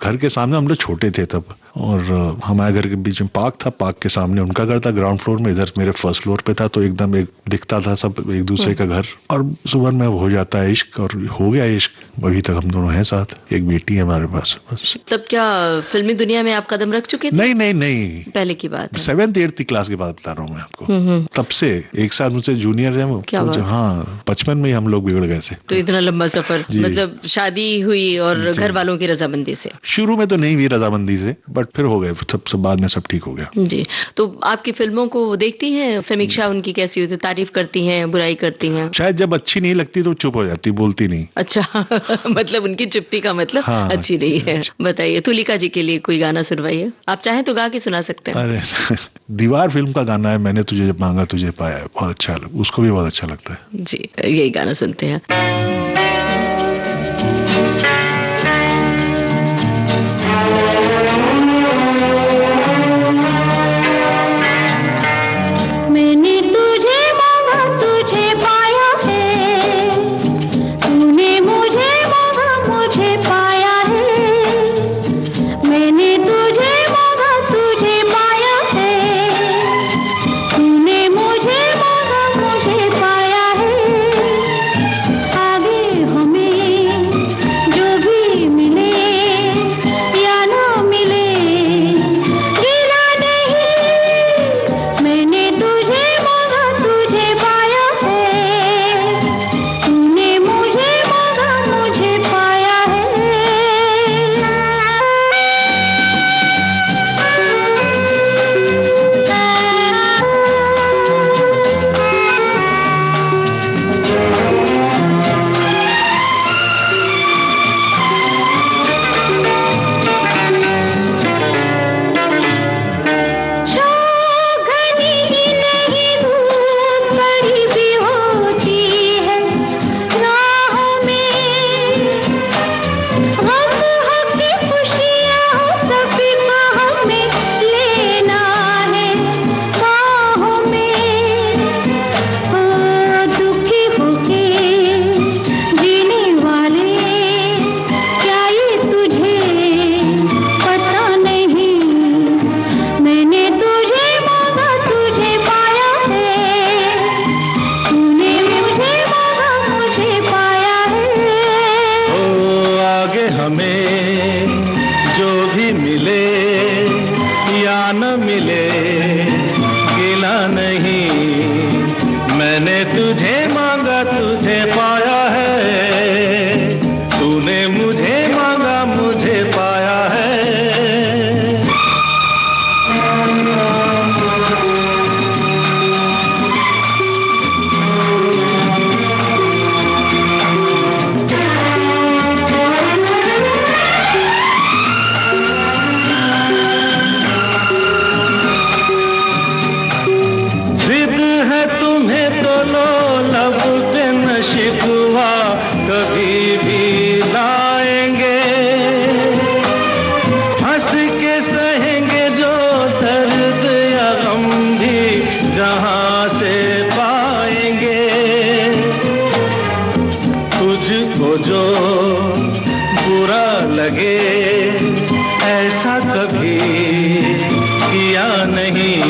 घर के सामने, हम लोग छोटे थे तब, और हमारे घर के बीच में पार्क था, पार्क के सामने उनका घर था ग्राउंड फ्लोर में, इधर मेरे फर्स्ट फ्लोर पे था। तो एकदम एक दिखता था सब एक दूसरे का घर, और सुबह में हो जाता है इश्क, और हो गया इश्क। अभी तक हम दोनों हैं साथ, एक बेटी है हमारे पास बस। तब क्या फिल्मी दुनिया में आप कदम रख चुके थे? नहीं नहीं नहीं, पहले की बात है। 7th 8th क्लास की बात बता रहा हूँ मैं आपको। तब से एक साल मुझसे जूनियर है वो। हाँ, 55 में ही हम लोग बिगड़ गए थे। तो इतना लंबा सफर, मतलब शादी हुई और घर वालों की रजामंदी से? शुरू में तो नहीं हुई रजामंदी से, बट फिर हो गए सब बाद में, सब ठीक हो गया जी। तो आपकी फिल्मों को देखती हैं, समीक्षा उनकी कैसी होती है? तारीफ करती हैं, बुराई करती हैं? शायद जब अच्छी नहीं लगती तो चुप हो जाती, बोलती नहीं। अच्छा मतलब उनकी चुप्पी का मतलब हाँ, अच्छी नहीं है। बताइए, तुलिका जी के लिए कोई गाना सुनवाइए, आप चाहें तो गा के सुना सकते हैं। अरे दीवार फिल्म का गाना है, मैंने तुझे जब मांगा तुझे पाया, बहुत अच्छा, उसको भी बहुत अच्छा लगता है जी। यही गाना सुनते हैं। मैंने तुझे मांगा तुझे पाया है, तूने मुझे मांगा मुझे पाया है। मैंने तुझे मांगा तुझे पाया है, तूने मुझे मांगा मुझे पाया है। आगे या न मिले गिला नहीं, मैंने तुझे मांगा तुझे पाया है, तूने मुझे मांगा मुझे पाया है। जिद है तुम्हें तो लो लब पे न शिकवा कभी भी लाएंगे, हंस के सहेंगे जो दर्द या गम भी जहां से पाएंगे। तुझको जो बुरा लगे ऐसा कभी किया नहीं,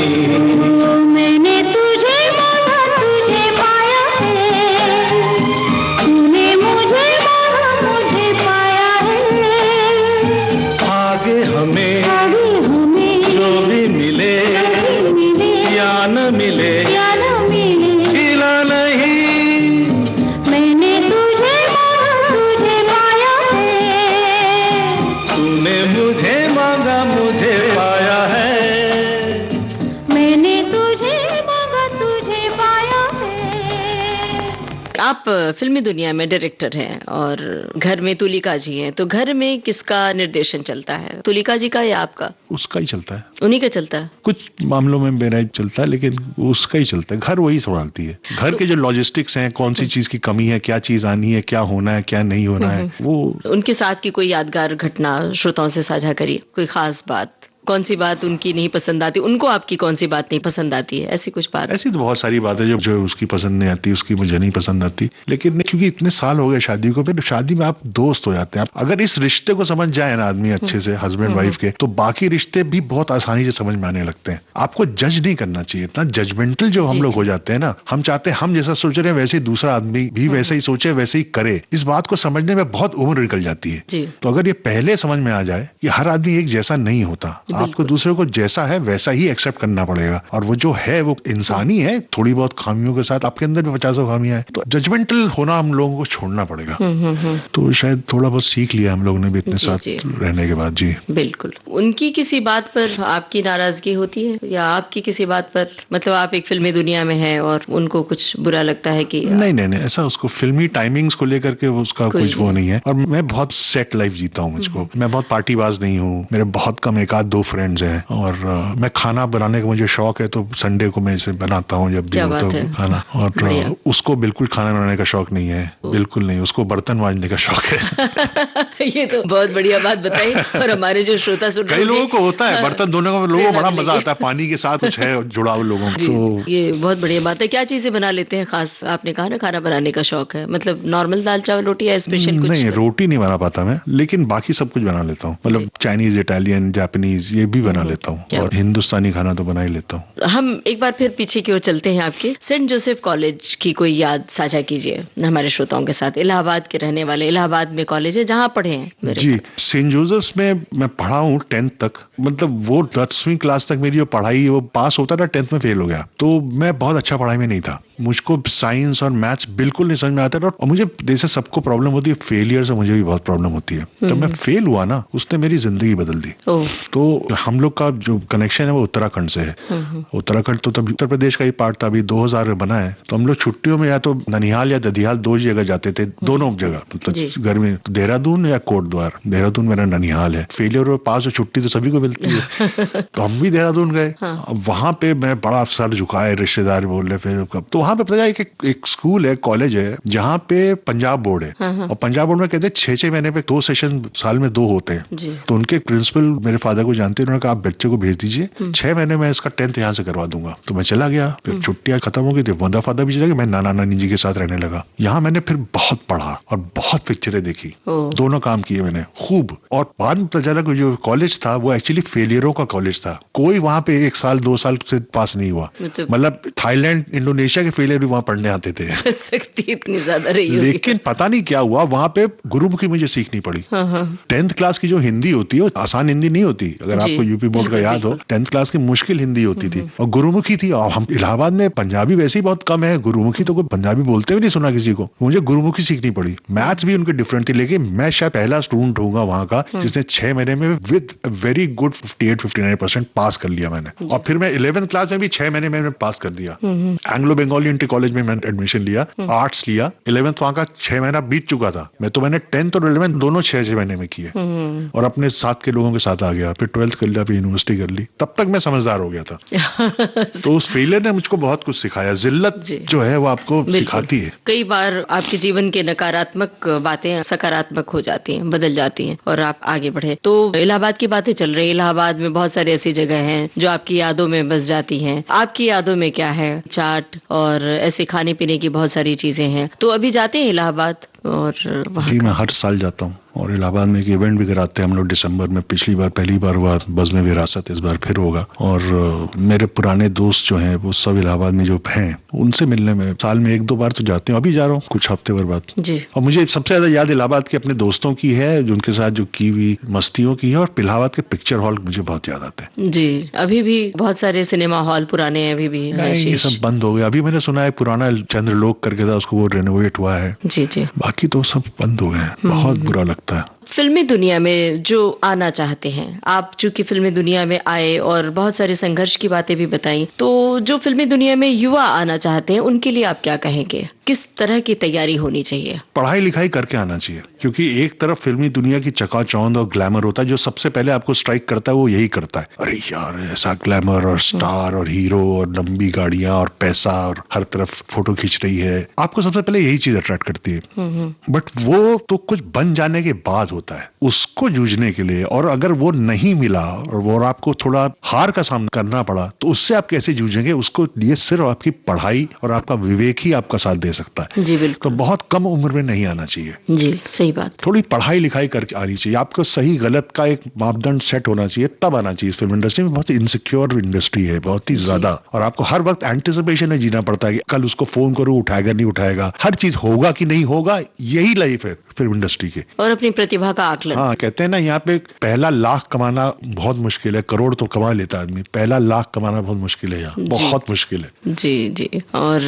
मैंने तुझे मांगा तुझे पाया है, तूने मुझे मांगा मुझे पाया है। आगे हमें आगे हमें जो भी मिले मिले या न मिले या न मिले, गिला नहीं, मैंने तुझे मांगा तुझे पाया है, तूने मुझे मांगा मुझे पाया है। मैंने तुझे मांगा तुझे पाया है। आप फिल्मी दुनिया में डायरेक्टर हैं और घर में तुलिका जी हैं, तो घर में किसका निर्देशन चलता है, तुलिका जी का या आपका? उसका ही चलता है, उन्हीं का चलता है। कुछ मामलों में मेरा ही चलता है, लेकिन उसका ही चलता है। घर वही संभालती है। घर के जो लॉजिस्टिक्स हैं, कौन सी चीज की कमी है, क्या चीज आनी है, क्या होना है, क्या नहीं होना है, वो उनके साथ की कोई यादगार घटना श्रोताओं से साझा करिए, कोई खास बात, कौन सी बात उनकी नहीं पसंद आती, उनको आपकी कौन सी बात नहीं पसंद आती है, ऐसी कुछ बात? ऐसी तो बहुत सारी बातें जो उसकी पसंद नहीं आती, उसकी मुझे नहीं पसंद आती, लेकिन क्योंकि इतने साल हो गए शादी को, फिर शादी में आप दोस्त हो जाते हैं। आप अगर इस रिश्ते को समझ जाए ना आदमी अच्छे से, हस्बैंड वाइफ के, तो बाकी रिश्ते भी बहुत आसानी से समझ में आने लगते हैं। आपको जज नहीं करना चाहिए, इतना जजमेंटल जो हम लोग हो जाते हैं ना, हम चाहते हैं हम जैसा सोच रहे हैं वैसे ही दूसरा आदमी भी वैसे ही सोचे, वैसे ही करे। इस बात को समझने में बहुत उम्र निकल जाती है। तो अगर ये पहले समझ में आ जाए कि हर आदमी एक जैसा नहीं होता, आपको दूसरे को जैसा है वैसा ही एक्सेप्ट करना पड़ेगा, और वो जो है वो इंसानी है, थोड़ी बहुत खामियों के साथ, आपके अंदर भी 50 खामियां हैं, तो जजमेंटल होना हम लोगों को छोड़ना पड़ेगा। तो शायद थोड़ा बहुत सीख लिया हम लोगों ने भी इतने साथ रहने के बाद। जी बिल्कुल। उनकी किसी बात पर आपकी नाराजगी होती है, या आपकी किसी बात पर, मतलब आप एक फिल्मी दुनिया में हैं और उनको कुछ बुरा लगता है कि? नहीं, ऐसा उसको फिल्मी टाइमिंग्स को लेकर के उसका कुछ वो नहीं है, और मैं बहुत सेट लाइफ जीता हूँ। मुझको, मैं बहुत पार्टीबाज नहीं हूँ, मेरे बहुत कम एक आध दो फ्रेंड्स हैं, और मैं खाना बनाने का मुझे शौक है, तो संडे को मैं इसे बनाता हूँ जब भी हो तो खाना। और उसको बिल्कुल खाना बनाने का शौक नहीं है, बिल्कुल नहीं, उसको बर्तन मांजने का शौक है। ये तो बहुत बढ़िया बात बताई, और हमारे जो श्रोता सुन रहे हैं, कई लोगों को होता है बर्तन धोने का, लोगों को बड़ा मजा आता है, पानी के साथ कुछ है जुड़ाव लोगों को। तो ये बहुत बढ़िया बात है। क्या चीजें बना लेते हैं खास? आपने कहा ना खाना बनाने का शौक है, मतलब नॉर्मल दाल चावल रोटी या स्पेशल कुछ? नहीं, रोटी नहीं बना पाता मैं, लेकिन बाकी सब कुछ बना लेता हूँ, मतलब चाइनीज, इटालियन, जापानीज ये भी बना लेता हूँ, और हिंदुस्तानी खाना तो बना ही लेता हूँ। हम एक बार फिर पीछे की ओर चलते हैं, आपके सेंट जोसेफ कॉलेज की कोई याद साझा कीजिए हमारे श्रोताओं के साथ। इलाहाबाद के रहने वाले, इलाहाबाद में कॉलेज है जहाँ पढ़े हैं? जी, सेंट जोसेफ में मैं पढ़ा हूँ 10th तक, मतलब वो 10वीं क्लास तक मेरी जो पढ़ाई वो पास होता था, 10th में फेल हो गया, तो मैं बहुत अच्छा पढ़ाई में नहीं था। मुझको साइंस और मैथ्स बिल्कुल नहीं समझ में आता था, और मुझे जैसे सबको प्रॉब्लम होती है फेलियर से, मुझे भी बहुत प्रॉब्लम होती है। जब मैं फेल हुआ ना, उसने मेरी जिंदगी बदल दी। तो हम लोग का जो कनेक्शन है वो उत्तराखंड से है। उत्तराखंड तो तब उत्तर प्रदेश का ही पार्ट था, अभी 2000 में बना है, तो हम लोग छुट्टियों में या तो ननिहाल या ददियाल दो जगह जाते थे, दोनों जगह, मतलब गर्मी देहरादून या कोटद्वार। देहरादून मेरा ननिहाल है। फेलियर और पास छुट्टी तो सभी को मिलती है, तो हम भी देहरादून गए। वहां पे मैं बड़ा सर झुकाए, रिश्तेदार बोल रहे, फिर तो वहां पे पता है कि एक स्कूल है, कॉलेज है, जहाँ पे पंजाब बोर्ड है, और पंजाब बोर्ड में कहते हैं 6-6 महीने पे 2 सेशन साल में 2 होते हैं। तो उनके प्रिंसिपल मेरे फादर को जानते हैं, उन्होंने कहा आप बच्चे को भेज दीजिए, 6 महीने में इसका 10th यहाँ से करवा दूंगा। तो मैं चला गया, फिर छुट्टियां खत्म हो गई थी, मदर फादर भी चला गया, मैं नाना नानी जी के साथ रहने लगा। यहाँ मैंने फिर बहुत पढ़ा और बहुत पिक्चरें देखी, दोनों काम किए मैंने खूब। और बाद में पता चला कि जो कॉलेज था वो एक्चुअली फेलियरों का कॉलेज था, कोई वहां पे 1 साल 2 साल से पास नहीं हुआ, मतलब थाईलैंड इंडोनेशिया के फेलियर भी वहां पढ़ने आते थे। शक्ति इतनी ज्यादा रही होगी। लेकिन पता नहीं क्या हुआ, वहां पे गुरुमुखी मुझे सीखनी पड़ी। 10th क्लास की जो हिंदी होती है वो आसान हिंदी नहीं होती, अगर अगर आपको यूपी बोर्ड का याद हो, 10th क्लास की मुश्किल हिंदी होती थी और गुरुमुखी थी। और हम इलाहाबाद में पंजाबी वैसे ही बहुत कम है, गुरुमुखी तो कोई पंजाबी बोलते हुए नहीं सुना किसी को। मुझे गुरुमुखी सीखनी पड़ी। मैथ्स भी उनके डिफरेंट थी, लेकिन मैं शायद पहला स्टूडेंट होऊंगा वहां का जिसने 6 महीने में विद वेरी गुड 58-59% पास कर लिया मैंने। और फिर मैं 11th क्लास में भी 6 महीने में पास कर दिया। एंग्लो बंगाली इंटर कॉलेज में मैंने एडमिशन लिया, आर्ट्स लिया। 11th वहां का 6 महीना बीत चुका था। मैंने 10th और 11th दोनों 6 महीने में किए और अपने साथ के लोगों के साथ आ गया। फिर 12th कर लिया, फिर यूनिवर्सिटी कर ली। तब तक मैं समझदार हो गया था। तो उस फेलियर ने मुझको बहुत कुछ सिखाया। जिल्लत जो है वो आपको सिखाती है। कई बार आपके जीवन के नकारात्मक बातें सकारात्मक हो जाती हैं, बदल जाती हैं और आप आगे बढ़े। तो इलाहाबाद की बातें चल रही है। इलाहाबाद में बहुत सारी ऐसी जगह हैं जो आपकी यादों में बस जाती हैं। आपकी यादों में क्या है? चाट और ऐसे खाने पीने की बहुत सारी चीजें हैं। तो अभी जाते हैं इलाहाबाद और वहाँ? जी, मैं हर साल जाता हूँ और इलाहाबाद में एक इवेंट भी कराते हैं हम लोग दिसंबर में। पिछली बार पहली बार हुआ बज़्म विरासत, इस बार फिर होगा। और मेरे पुराने दोस्त जो हैं वो सब इलाहाबाद में जो हैं उनसे मिलने में साल में 1-2 बार तो जाते हैं। अभी जा रहा हूँ कुछ हफ्ते भर बाद जी। और मुझे सबसे ज्यादा याद इलाहाबाद के अपने दोस्तों की है, जो उनके साथ जो की हुई मस्तियों की है। और इलाहाबाद के पिक्चर हॉल मुझे बहुत याद आते हैं। जी, अभी भी बहुत सारे सिनेमा हॉल पुराने अभी भी नहीं, ये सब बंद हो गया। अभी मैंने सुना है पुराना चंद्रलोक करके था, उसको वो रेनोवेट हुआ है। जी जी। बाकी तो सब बंद हो गए। बहुत बुरा लगता है। फिल्मी दुनिया में जो आना चाहते हैं आप, चूंकि फिल्मी दुनिया में आए और बहुत सारे संघर्ष की बातें भी बताई, तो जो फिल्मी दुनिया में युवा आना चाहते हैं उनके लिए आप क्या कहेंगे? किस तरह की तैयारी होनी चाहिए? पढ़ाई लिखाई करके आना चाहिए, क्योंकि एक तरफ फिल्मी दुनिया की चकाचौंध और ग्लैमर होता है। जो सबसे पहले आपको स्ट्राइक करता है वो यही करता है, अरे यार ऐसा ग्लैमर और स्टार और हीरो और लंबी गाड़ियां और पैसा और हर तरफ फोटो खींच रही है। आपको सबसे पहले यही चीज अट्रैक्ट करती है। बट वो तो कुछ बन जाने के बाद होता है, उसको जूझने के लिए। और अगर वो नहीं मिला और वो आपको थोड़ा हार का सामना करना पड़ा, तो उससे आप कैसे जूझेंगे? उसको लिए सिर्फ आपकी पढ़ाई और आपका विवेक ही आपका साथ दे सकता है। जी बिल्कुल। तो बहुत कम उम्र में नहीं आना चाहिए। जी सही बात। थोड़ी पढ़ाई लिखाई करके आनी चाहिए। आपको सही गलत का एक मापदंड सेट होना चाहिए, तब आना चाहिए। फिल्म इंडस्ट्री में बहुत इनसिक्योर इंडस्ट्री है, बहुत ही ज्यादा। और आपको हर वक्त एंटिसिपेशन में जीना पड़ता है कि कल उसको फोन करूं, उठाएगा नहीं उठाएगा, हर चीज होगा कि नहीं होगा, यही लाइफ है फिल्म इंडस्ट्री की। और अपनी प्रतिभा का आकलन। हाँ, कहते हैं ना, यहाँ पे पहला लाख कमाना बहुत मुश्किल है, करोड़ तो कमा लेता आदमी, पहला लाख कमाना बहुत मुश्किल है यहाँ, बहुत मुश्किल है। जी जी। और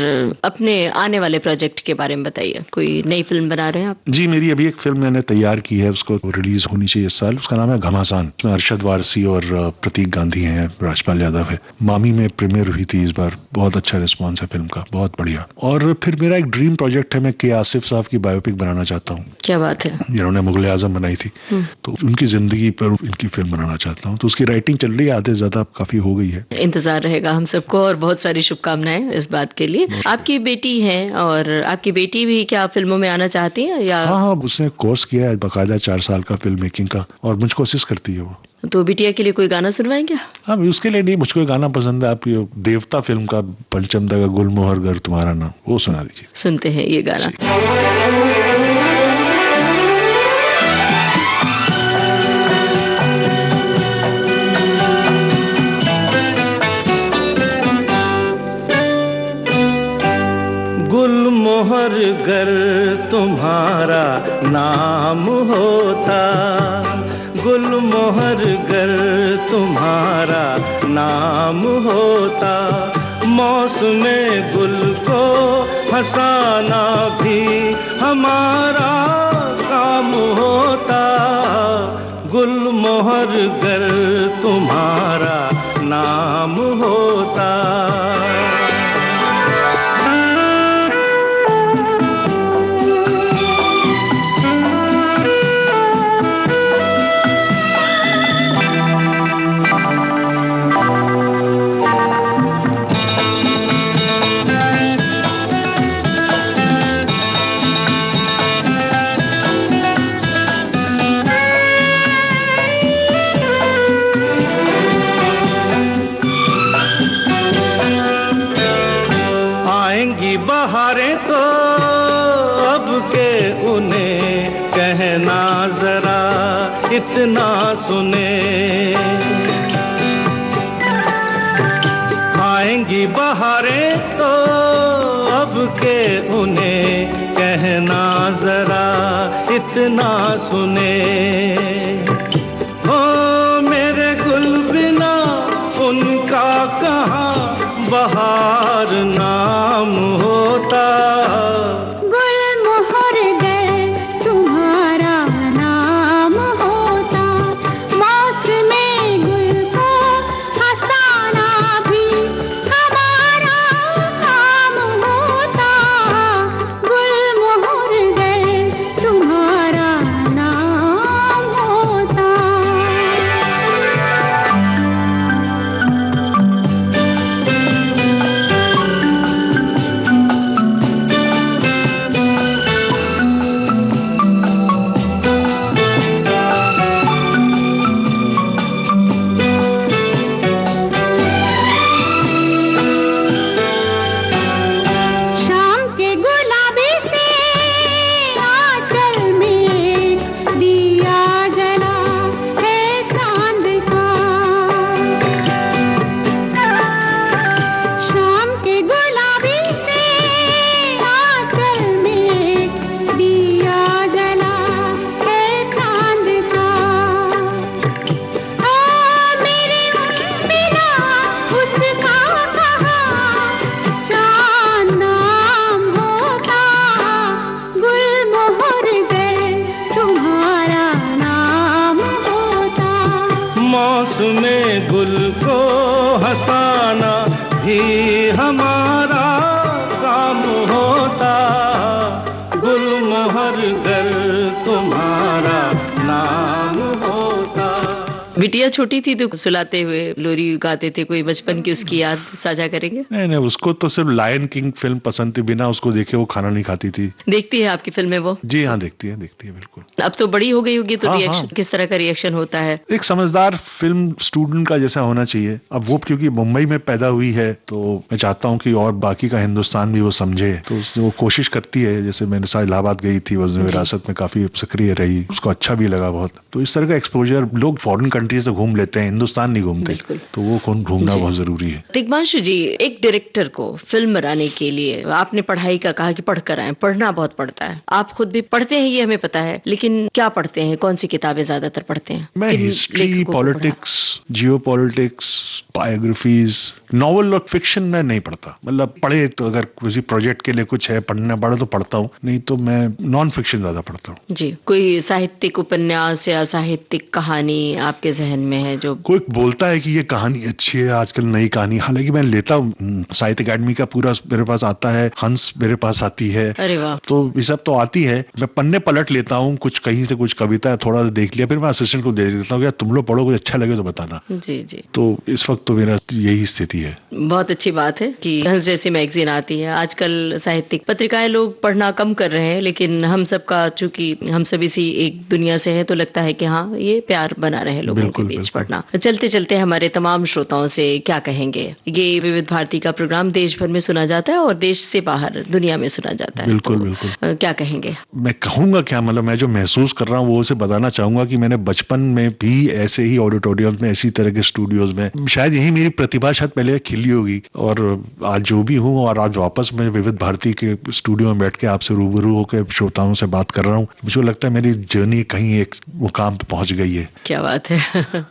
अपने आने वाले प्रोजेक्ट के बारे में बताइए, कोई नई फिल्म बना रहे हैं आप? जी, मेरी अभी एक फिल्म मैंने तैयार की है, उसको रिलीज होनी चाहिए इस साल। उसका नाम है घमासान। उसमें अरशद वारसी और प्रतीक गांधी हैं, राजपाल यादव है। मामी में प्रीमियर हुई थी इस बार, बहुत अच्छा रिस्पॉन्स है फिल्म का, बहुत बढ़िया। और फिर मेरा एक ड्रीम प्रोजेक्ट है, मैं के आसिफ साहब की बायोपिक बनाना चाहता हूँ। क्या बात है। जिन्होंने मुगल आजम बनाई थी, तो उनकी जिंदगी पर इनकी फिल्म बनाना चाहता हूँ। तो उसकी राइटिंग चल रही है, आधे ज्यादा काफी हो गई है। इंतजार रहेगा हम सबको और बहुत सारी शुभकामनाएं इस बात के लिए। आपकी बेटी है और आपकी बेटी भी क्या फिल्मों में आना चाहती है या? हाँ, उसने कोर्स किया है बाकायदा 4 साल का फिल्म मेकिंग का, और मुझको असिस्ट करती है वो। तो बिटिया के लिए कोई गाना सुनवाएंगे? हाँ, उसके लिए नहीं, मुझको गाना पसंद है आपकी देवता फिल्म का, पलचमदा का गुलमोहर गर तुम्हारा नाम, वो सुना दीजिए। सुनते हैं ये गाना। गुलमोहर गर तुम्हारा नाम होता, गुलमोहर गर तुम्हारा नाम होता, मौसमे गुल को हंसाना भी हमारा काम होता। गुलमोहर गर तुम्हारा नाम होता। बहारें तो अब के उन्हें कहना जरा इतना सुने, आएंगी बहारें तो अब के उन्हें कहना जरा इतना सुने। ओ मेरे गुल हंसाना भी हमारा काम होता, गुलमोहर गर तुम्हारा नाम होता। बिटिया छोटी थी तो सुलाते हुए लोरी गाते थे, कोई बचपन की उसकी याद साझा करेंगे? नहीं, उसको तो सिर्फ लायन किंग फिल्म पसंद थी, बिना उसको देखे वो खाना नहीं खाती थी। देखती है आपकी फिल्में वो? जी हाँ, देखती है बिल्कुल। अब तो बड़ी हो गई होगी तो हाँ, रिएक्शन हाँ। किस तरह का रिएक्शन होता है? एक समझदार फिल्म स्टूडेंट का जैसा होना चाहिए। अब वो क्योंकि मुंबई में पैदा हुई है तो मैं चाहता हूँ कि और बाकी का हिंदुस्तान भी वो समझे, तो वो कोशिश करती है। जैसे मैंने साथ इलाहाबाद गई थी, वो विरासत में काफी सक्रिय रही, उसको अच्छा भी लगा बहुत। तो इस तरह का एक्सपोजर लोग फॉरेन कंट्री से घूम लेते हैं, हिंदुस्तान नहीं घूमते, तो वो घूमना बहुत जरूरी है। तिग्मांशु जी, एक डायरेक्टर को फिल्म बनाने के लिए आपने पढ़ाई का कहा कि पढ़ कर आए, पढ़ना बहुत पड़ता है। आप खुद भी पढ़ते हैं ये हमें पता है, लेकिन क्या पढ़ते हैं, कौन सी किताबें ज्यादातर पढ़ते हैं? मैं हिस्ट्री, पॉलिटिक्स, जियो पॉलिटिक्स, बायोग्राफीज, नॉवल और फिक्शन में नहीं पढ़ता। मतलब पढ़े तो अगर किसी प्रोजेक्ट के लिए कुछ है पढ़ना पड़े तो पढ़ता हूँ, नहीं तो मैं नॉन फिक्शन ज्यादा पढ़ता हूँ। जी, कोई साहित्यिक उपन्यास या साहित्यिक कहानी आपके जहन में है जो? कोई बोलता है कि ये कहानी अच्छी है, आजकल नई कहानी, हालांकि मैं लेता हूँ साहित्य अकादमी का पूरा मेरे पास आता है, हंस मेरे पास आती है। अरे वाह। तो ये सब तो आती है, मैं पन्ने पलट लेता हूँ, कुछ कहीं से कुछ कविता थोड़ा देख लिया, फिर मैं असिस्टेंट को दे देता हूँ, यार तुम लोग पढ़ो, कुछ अच्छा लगे तो बताना। जी जी। तो इस वक्त तो मेरा यही स्थिति है। बहुत अच्छी बात है कि हंस जैसी मैगजीन आती है। आजकल साहित्यिक पत्रिकाएं लोग पढ़ना कम कर रहे हैं, लेकिन हम सबका चूंकि हम सभी सी एक दुनिया से है तो लगता है कि हाँ ये प्यार बना रहे लोगों के बीच पढ़ना। चलते चलते हमारे तमाम श्रोताओं से क्या कहेंगे? ये विविध भारती का प्रोग्राम देश भर में सुना जाता है और देश से बाहर दुनिया में सुना जाता है। बिल्कुल तो, बिल्कुल। क्या कहेंगे? मैं कहूंगा क्या, मतलब मैं जो महसूस कर रहा हूँ वो उसे बताना चाहूंगा कि मैंने बचपन में भी ऐसे ही ऑडिटोरियम में, ऐसी तरह के स्टूडियोज में, शायद यही मेरी प्रतिभा शायद पहले खिली होगी, और आज जो भी हूँ और आज वापस मैं विविध भारती के स्टूडियो में बैठ के आपसे रूबरू होकर श्रोताओं से बात कर रहा हूँ। मुझे लगता है मेरी जर्नी कहीं एक मुकाम पे पहुंच गई है। क्या बात है।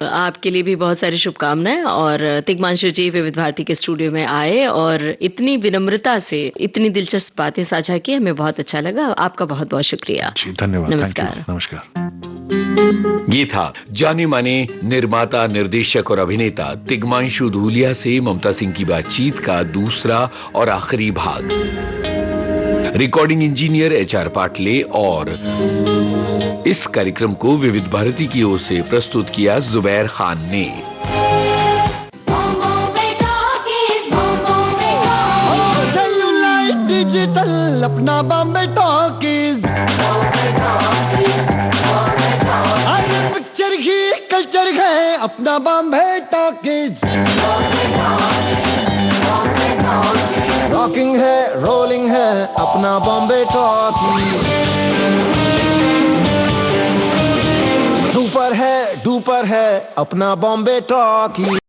आपके लिए भी बहुत सारी शुभकामनाएं। और तिग्मांशु जी विविध भारती के स्टूडियो में आए और इतनी विनम्रता से इतनी दिलचस्प बातें साझा की, हमें बहुत अच्छा लगा। आपका बहुत बहुत शुक्रिया। जी धन्यवाद। नमस्कार। नमस्कार। ये था जाने माने निर्माता, निर्देशक और अभिनेता तिग्मांशु धूलिया से ममता सिंह की बातचीत का दूसरा और आखिरी भाग। रिकॉर्डिंग इंजीनियर HR पाटले, और इस कार्यक्रम को विविध भारती की ओर से प्रस्तुत किया जुबैर खान ने। डिजिटल अपना बॉम्बे टॉकीज, अरे पिक्चर ही कल्चर है अपना बॉम्बे टॉकीज। रॉकिंग है, रोलिंग है अपना बॉम्बे टॉकीज। सुपर है, डुपर है अपना बॉम्बे टॉकीज।